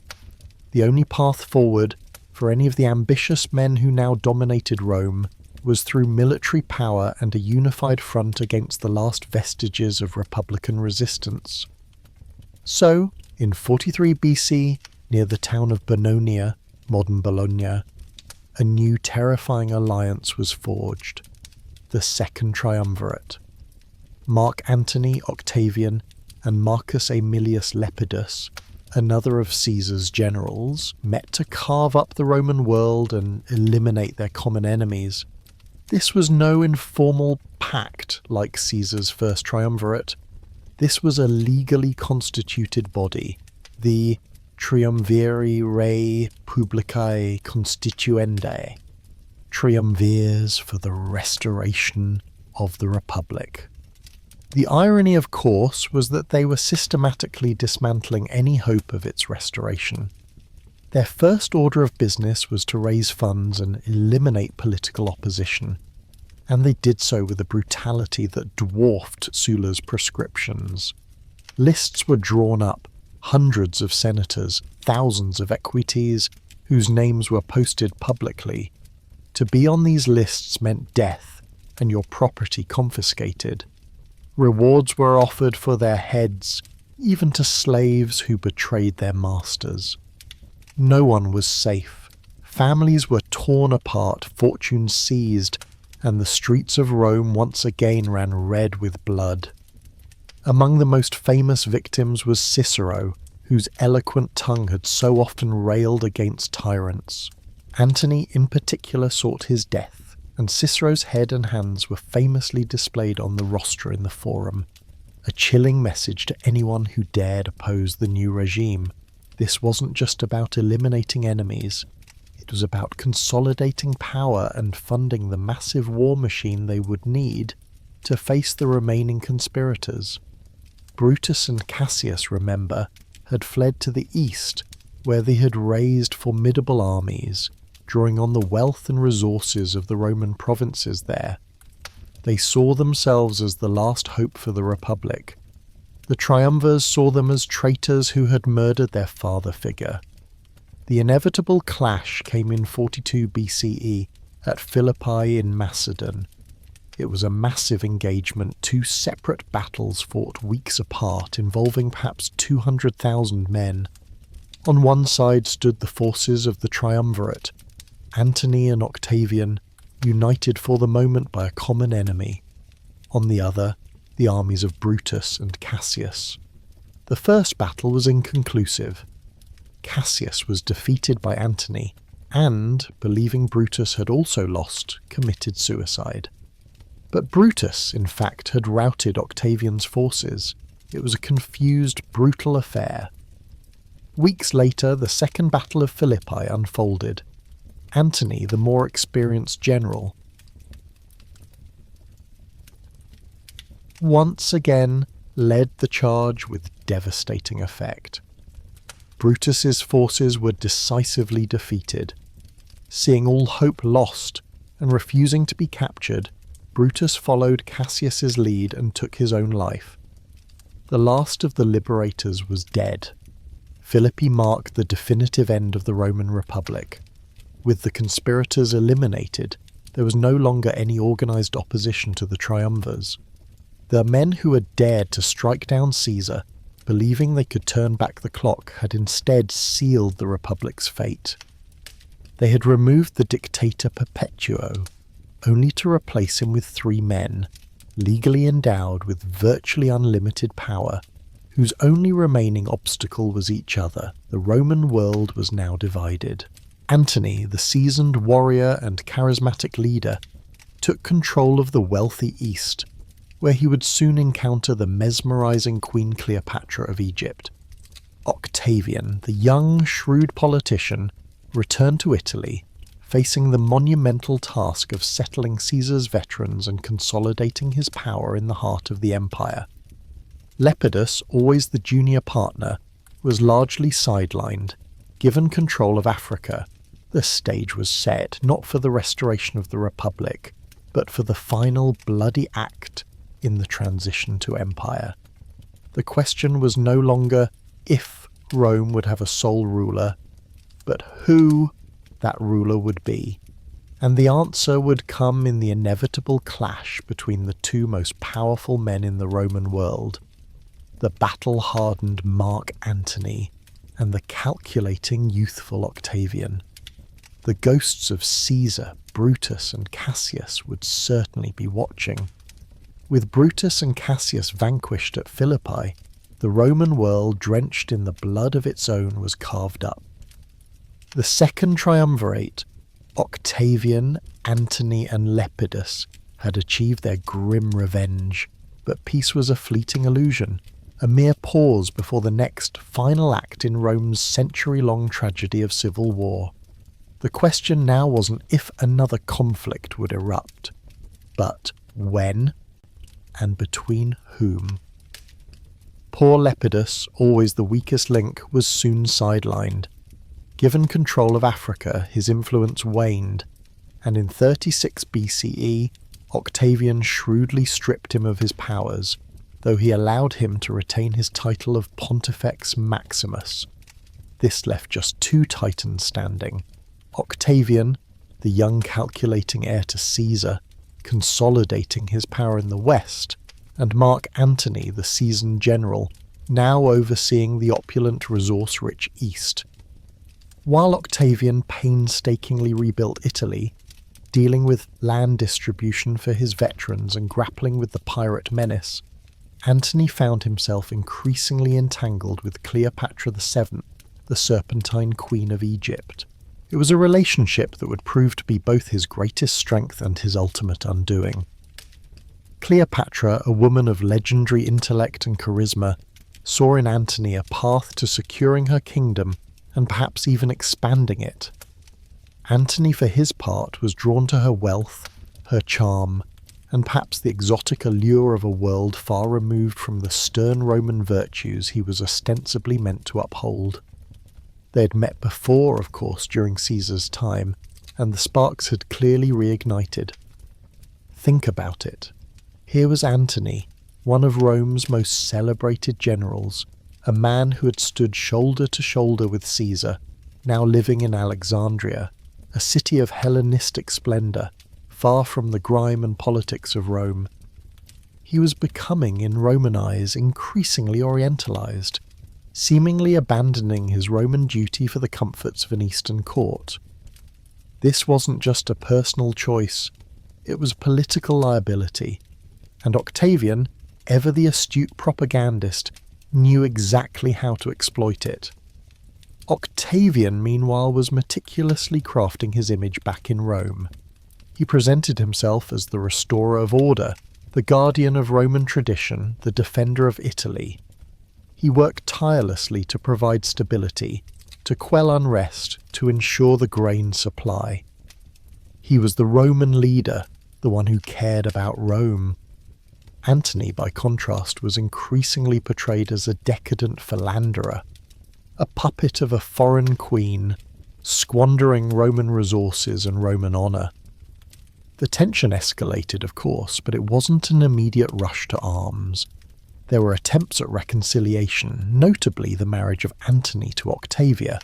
The only path forward, for any of the ambitious men who now dominated Rome, was through military power and a unified front against the last vestiges of republican resistance. So, in 43 BC, near the town of Bononia, modern Bologna, a new terrifying alliance was forged, the Second Triumvirate. Mark Antony, Octavian, and Marcus Aemilius Lepidus, another of Caesar's generals, met to carve up the Roman world and eliminate their common enemies. This was no informal pact like Caesar's First Triumvirate. This was a legally constituted body, the Triumviri Rei Publicae Constituendae, triumvirs for the restoration of the Republic. The irony, of course, was that they were systematically dismantling any hope of its restoration. Their first order of business was to raise funds and eliminate political opposition, and they did so with a brutality that dwarfed Sulla's prescriptions. Lists were drawn up, hundreds of senators, thousands of equites, whose names were posted publicly. To be on these lists meant death, and your property confiscated. Rewards were offered for their heads, even to slaves who betrayed their masters. No one was safe. Families were torn apart, fortunes seized, and the streets of Rome once again ran red with blood. Among the most famous victims was Cicero, whose eloquent tongue had so often railed against tyrants. Antony in particular sought his death, and Cicero's head and hands were famously displayed on the rostra in the Forum, a chilling message to anyone who dared oppose the new regime. This wasn't just about eliminating enemies, it was about consolidating power and funding the massive war machine they would need to face the remaining conspirators. Brutus and Cassius, remember, had fled to the east, where they had raised formidable armies, drawing on the wealth and resources of the Roman provinces there. They saw themselves as the last hope for the Republic. The triumvirs saw them as traitors who had murdered their father figure. The inevitable clash came in 42 BCE at Philippi in Macedon. It was a massive engagement, two separate battles fought weeks apart, involving perhaps 200,000 men. On one side stood the forces of the triumvirate, Antony and Octavian, united for the moment by a common enemy. On the other, the armies of Brutus and Cassius. The first battle was inconclusive. Cassius was defeated by Antony, and, believing Brutus had also lost, committed suicide. But Brutus, in fact, had routed Octavian's forces. It was a confused, brutal affair. Weeks later, the Second Battle of Philippi unfolded. Antony, the more experienced general, once again led the charge with devastating effect. Brutus's forces were decisively defeated. Seeing all hope lost and refusing to be captured, Brutus followed Cassius's lead and took his own life. The last of the liberators was dead. Philippi marked the definitive end of the Roman Republic. With the conspirators eliminated, there was no longer any organised opposition to the triumvirs. The men who had dared to strike down Caesar, believing they could turn back the clock, had instead sealed the Republic's fate. They had removed the dictator Perpetuo, only to replace him with 3 men, legally endowed with virtually unlimited power, whose only remaining obstacle was each other. The Roman world was now divided. Antony, the seasoned warrior and charismatic leader, took control of the wealthy East, where he would soon encounter the mesmerizing Queen Cleopatra of Egypt. Octavian, the young, shrewd politician, returned to Italy, facing the monumental task of settling Caesar's veterans and consolidating his power in the heart of the empire. Lepidus, always the junior partner, was largely sidelined. Given control of Africa, the stage was set not for the restoration of the Republic, but for the final bloody act in the transition to empire. The question was no longer if Rome would have a sole ruler, but who that ruler would be. And the answer would come in the inevitable clash between the 2 most powerful men in the Roman world, the battle-hardened Mark Antony and the calculating, youthful Octavian. The ghosts of Caesar, Brutus and Cassius would certainly be watching. With Brutus and Cassius vanquished at Philippi, the Roman world, drenched in the blood of its own, was carved up. The second triumvirate, Octavian, Antony and Lepidus, had achieved their grim revenge, but peace was a fleeting illusion, a mere pause before the next final act in Rome's century-long tragedy of civil war. The question now wasn't if another conflict would erupt, but when and between whom. Poor Lepidus, always the weakest link, was soon sidelined. Given control of Africa, his influence waned, and in 36 BCE, Octavian shrewdly stripped him of his powers, though he allowed him to retain his title of Pontifex Maximus. This left just 2 titans standing: Octavian, the young calculating heir to Caesar, consolidating his power in the West, and Mark Antony, the seasoned general, now overseeing the opulent, resource-rich East. While Octavian painstakingly rebuilt Italy, dealing with land distribution for his veterans and grappling with the pirate menace, Antony found himself increasingly entangled with Cleopatra VII, the Serpentine Queen of Egypt. It was a relationship that would prove to be both his greatest strength and his ultimate undoing. Cleopatra, a woman of legendary intellect and charisma, saw in Antony a path to securing her kingdom and perhaps even expanding it. Antony, for his part, was drawn to her wealth, her charm, and perhaps the exotic allure of a world far removed from the stern Roman virtues he was ostensibly meant to uphold. They had met before, of course, during Caesar's time, and the sparks had clearly reignited. Think about it. Here was Antony, one of Rome's most celebrated generals, a man who had stood shoulder to shoulder with Caesar, now living in Alexandria, a city of Hellenistic splendour, far from the grime and politics of Rome. He was becoming, in Roman eyes, increasingly orientalised, seemingly abandoning his Roman duty for the comforts of an Eastern court. This wasn't just a personal choice, it was a political liability, and Octavian, ever the astute propagandist, knew exactly how to exploit it. Octavian, meanwhile, was meticulously crafting his image back in Rome. He presented himself as the restorer of order, the guardian of Roman tradition, the defender of Italy. He worked tirelessly to provide stability, to quell unrest, to ensure the grain supply. He was the Roman leader, the one who cared about Rome. Antony, by contrast, was increasingly portrayed as a decadent philanderer, a puppet of a foreign queen, squandering Roman resources and Roman honour. The tension escalated, of course, but it wasn't an immediate rush to arms. There were attempts at reconciliation, notably the marriage of Antony to Octavia,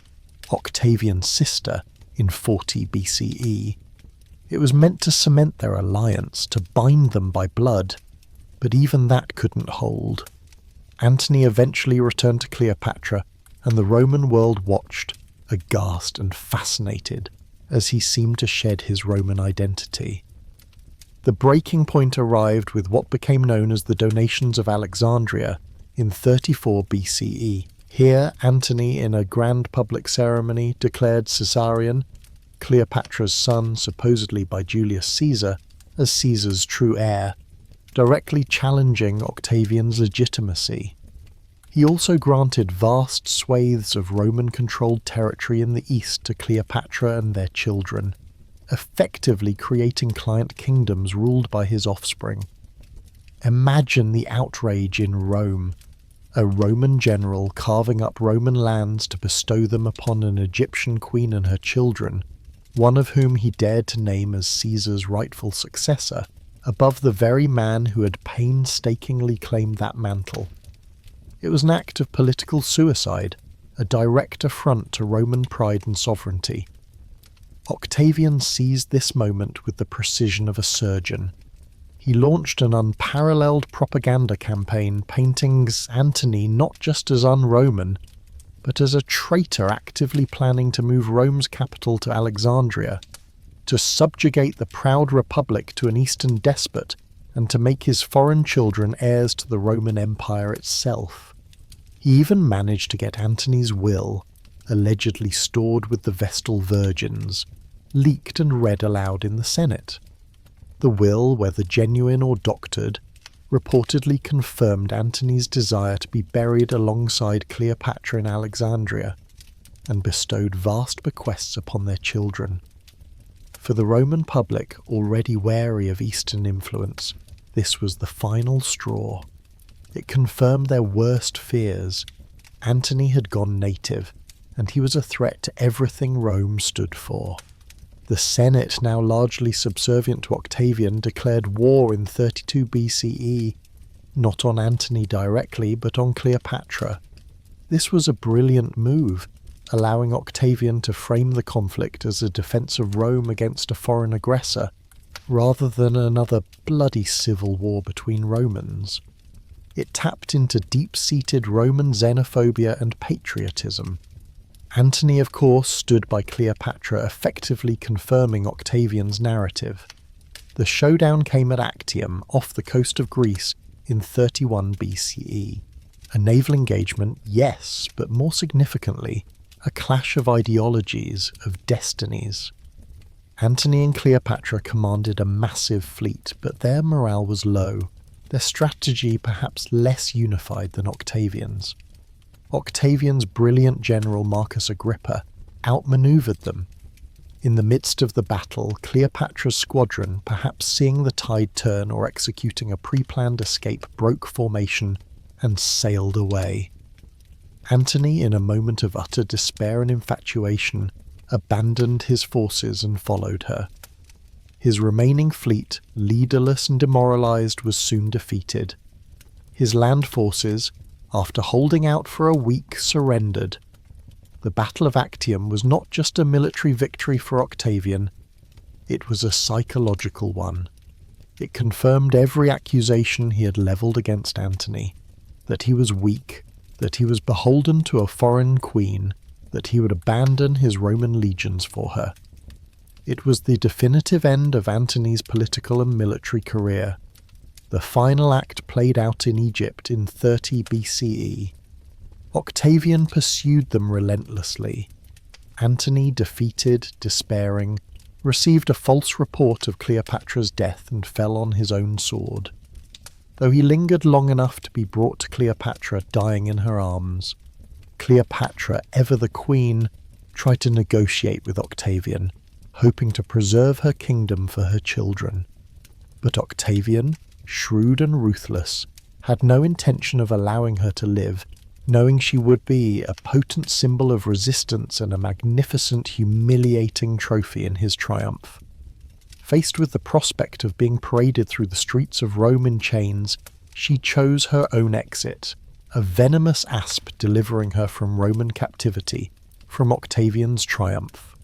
Octavian's sister, in 40 BCE. It was meant to cement their alliance, to bind them by blood, but even that couldn't hold. Antony eventually returned to Cleopatra, and the Roman world watched, aghast and fascinated, as he seemed to shed his Roman identity. The breaking point arrived with what became known as the Donations of Alexandria in 34 BCE. Here, Antony, in a grand public ceremony, declared Caesarion, Cleopatra's son, supposedly by Julius Caesar, as Caesar's true heir, directly challenging Octavian's legitimacy. He also granted vast swathes of Roman-controlled territory in the east to Cleopatra and their children, effectively creating client kingdoms ruled by his offspring. Imagine the outrage in Rome, a Roman general carving up Roman lands to bestow them upon an Egyptian queen and her children, one of whom he dared to name as Caesar's rightful successor, above the very man who had painstakingly claimed that mantle. It was an act of political suicide, a direct affront to Roman pride and sovereignty. Octavian seized this moment with the precision of a surgeon. He launched an unparalleled propaganda campaign painting Antony not just as un-Roman, but as a traitor actively planning to move Rome's capital to Alexandria, to subjugate the proud republic to an eastern despot, and to make his foreign children heirs to the Roman Empire itself. He even managed to get Antony's will, allegedly stored with the Vestal virgins, leaked and read aloud in the Senate. The will, whether genuine or doctored, reportedly confirmed Antony's desire to be buried alongside Cleopatra in Alexandria, and bestowed vast bequests upon their children. For the Roman public, already wary of Eastern influence, this was the final straw. It confirmed their worst fears. Antony had gone native, and he was a threat to everything Rome stood for. The Senate, now largely subservient to Octavian, declared war in 32 BCE, not on Antony directly, but on Cleopatra. This was a brilliant move, allowing Octavian to frame the conflict as a defense of Rome against a foreign aggressor, rather than another bloody civil war between Romans. It tapped into deep-seated Roman xenophobia and patriotism. Antony, of course, stood by Cleopatra, effectively confirming Octavian's narrative. The showdown came at Actium, off the coast of Greece, in 31 BCE. A naval engagement, yes, but more significantly, a clash of ideologies, of destinies. Antony and Cleopatra commanded a massive fleet, but their morale was low, their strategy perhaps less unified than Octavian's. Octavian's brilliant general Marcus Agrippa outmaneuvered them. In the midst of the battle, Cleopatra's squadron, perhaps seeing the tide turn or executing a pre-planned escape, broke formation and sailed away. Antony, in a moment of utter despair and infatuation, abandoned his forces and followed her. His remaining fleet, leaderless and demoralized, was soon defeated. His land forces, after holding out for a week, surrendered. The Battle of Actium was not just a military victory for Octavian, it was a psychological one. It confirmed every accusation he had levelled against Antony, that he was weak, that he was beholden to a foreign queen, that he would abandon his Roman legions for her. It was the definitive end of Antony's political and military career. The final act played out in Egypt in 30 BCE. Octavian pursued them relentlessly. Antony, defeated, despairing, received a false report of Cleopatra's death and fell on his own sword. Though he lingered long enough to be brought to Cleopatra dying in her arms, Cleopatra, ever the queen, tried to negotiate with Octavian, hoping to preserve her kingdom for her children. But Octavian, shrewd and ruthless, had no intention of allowing her to live, knowing she would be a potent symbol of resistance and a magnificent, humiliating trophy in his triumph. Faced with the prospect of being paraded through the streets of Rome in chains, she chose her own exit, a venomous asp delivering her from Roman captivity, from Octavian's triumph.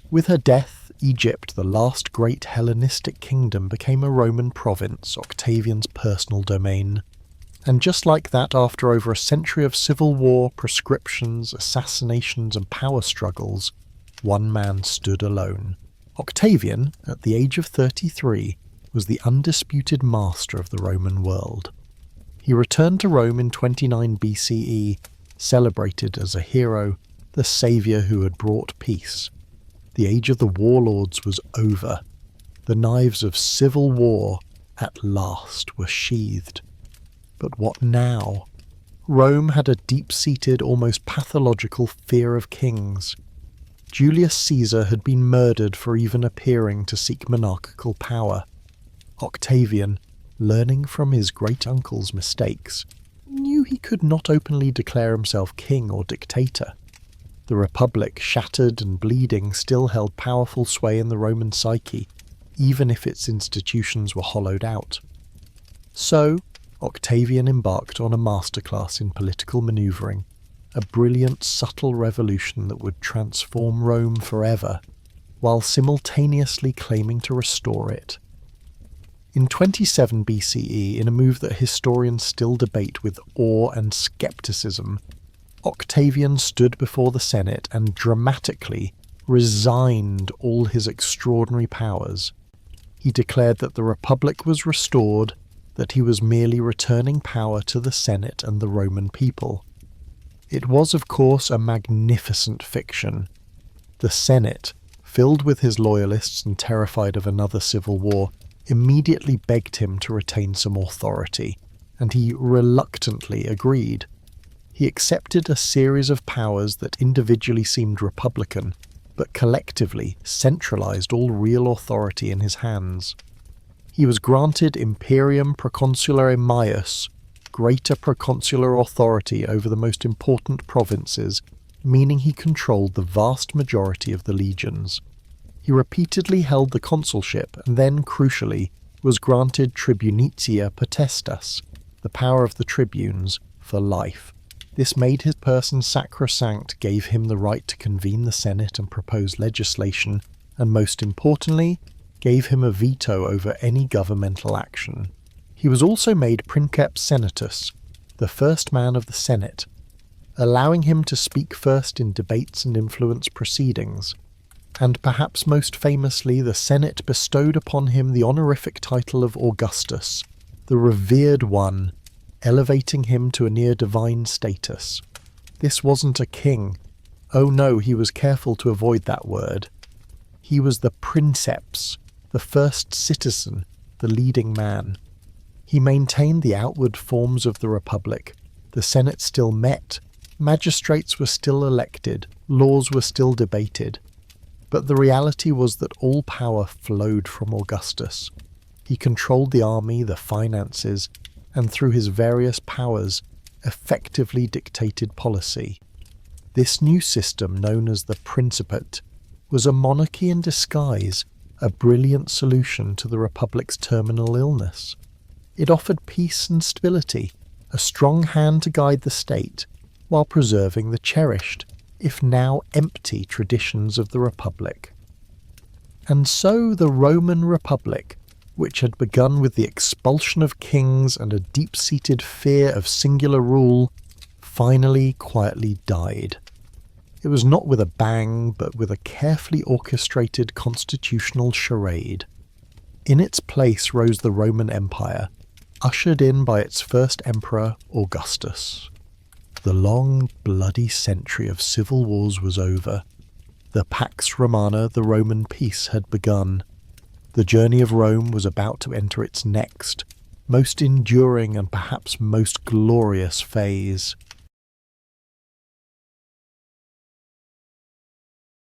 With her death, Egypt, the last great Hellenistic kingdom, became a Roman province, Octavian's personal domain. And just like that, after over a century of civil war, proscriptions, assassinations and power struggles, one man stood alone. Octavian, at the age of 33, was the undisputed master of the Roman world. He returned to Rome in 29 BCE, celebrated as a hero, the saviour who had brought peace. The age of the warlords was over. The knives of civil war, at last, were sheathed. But what now? Rome had a deep-seated, almost pathological fear of kings. Julius Caesar had been murdered for even appearing to seek monarchical power. Octavian, learning from his great-uncle's mistakes, knew he could not openly declare himself king or dictator. The Republic, shattered and bleeding, still held powerful sway in the Roman psyche, even if its institutions were hollowed out. So, Octavian embarked on a masterclass in political manoeuvring, a brilliant, subtle revolution that would transform Rome forever, while simultaneously claiming to restore it. In 27 BCE, in a move that historians still debate with awe and skepticism, Octavian stood before the Senate and dramatically resigned all his extraordinary powers. He declared that the Republic was restored, that he was merely returning power to the Senate and the Roman people. It was, of course, a magnificent fiction. The Senate, filled with his loyalists and terrified of another civil war, immediately begged him to retain some authority, and he reluctantly agreed. He accepted a series of powers that individually seemed republican, but collectively centralized all real authority in his hands. He was granted imperium proconsulare maius, greater proconsular authority over the most important provinces, meaning he controlled the vast majority of the legions. He repeatedly held the consulship and then, crucially, was granted tribunitia potestas, the power of the tribunes, for life. This made his person sacrosanct, gave him the right to convene the Senate and propose legislation, and most importantly, gave him a veto over any governmental action. He was also made princeps senatus, the first man of the Senate, allowing him to speak first in debates and influence proceedings. And perhaps most famously, the Senate bestowed upon him the honorific title of Augustus, the revered one, elevating him to a near-divine status. This wasn't a king. Oh no, he was careful to avoid that word. He was the princeps, the first citizen, the leading man. He maintained the outward forms of the Republic. The Senate still met, magistrates were still elected, laws were still debated. But the reality was that all power flowed from Augustus. He controlled the army, the finances, and through his various powers, effectively dictated policy. This new system, known as the Principate, was a monarchy in disguise, a brilliant solution to the Republic's terminal illness. It offered peace and stability, a strong hand to guide the state, while preserving the cherished, if now empty, traditions of the Republic. And so the Roman Republic, which had begun with the expulsion of kings and a deep-seated fear of singular rule, finally quietly died. It was not with a bang, but with a carefully orchestrated constitutional charade. In its place rose the Roman Empire, ushered in by its first emperor, Augustus. The long, bloody century of civil wars was over. The Pax Romana, the Roman peace, had begun. The journey of Rome was about to enter its next, most enduring and perhaps most glorious phase.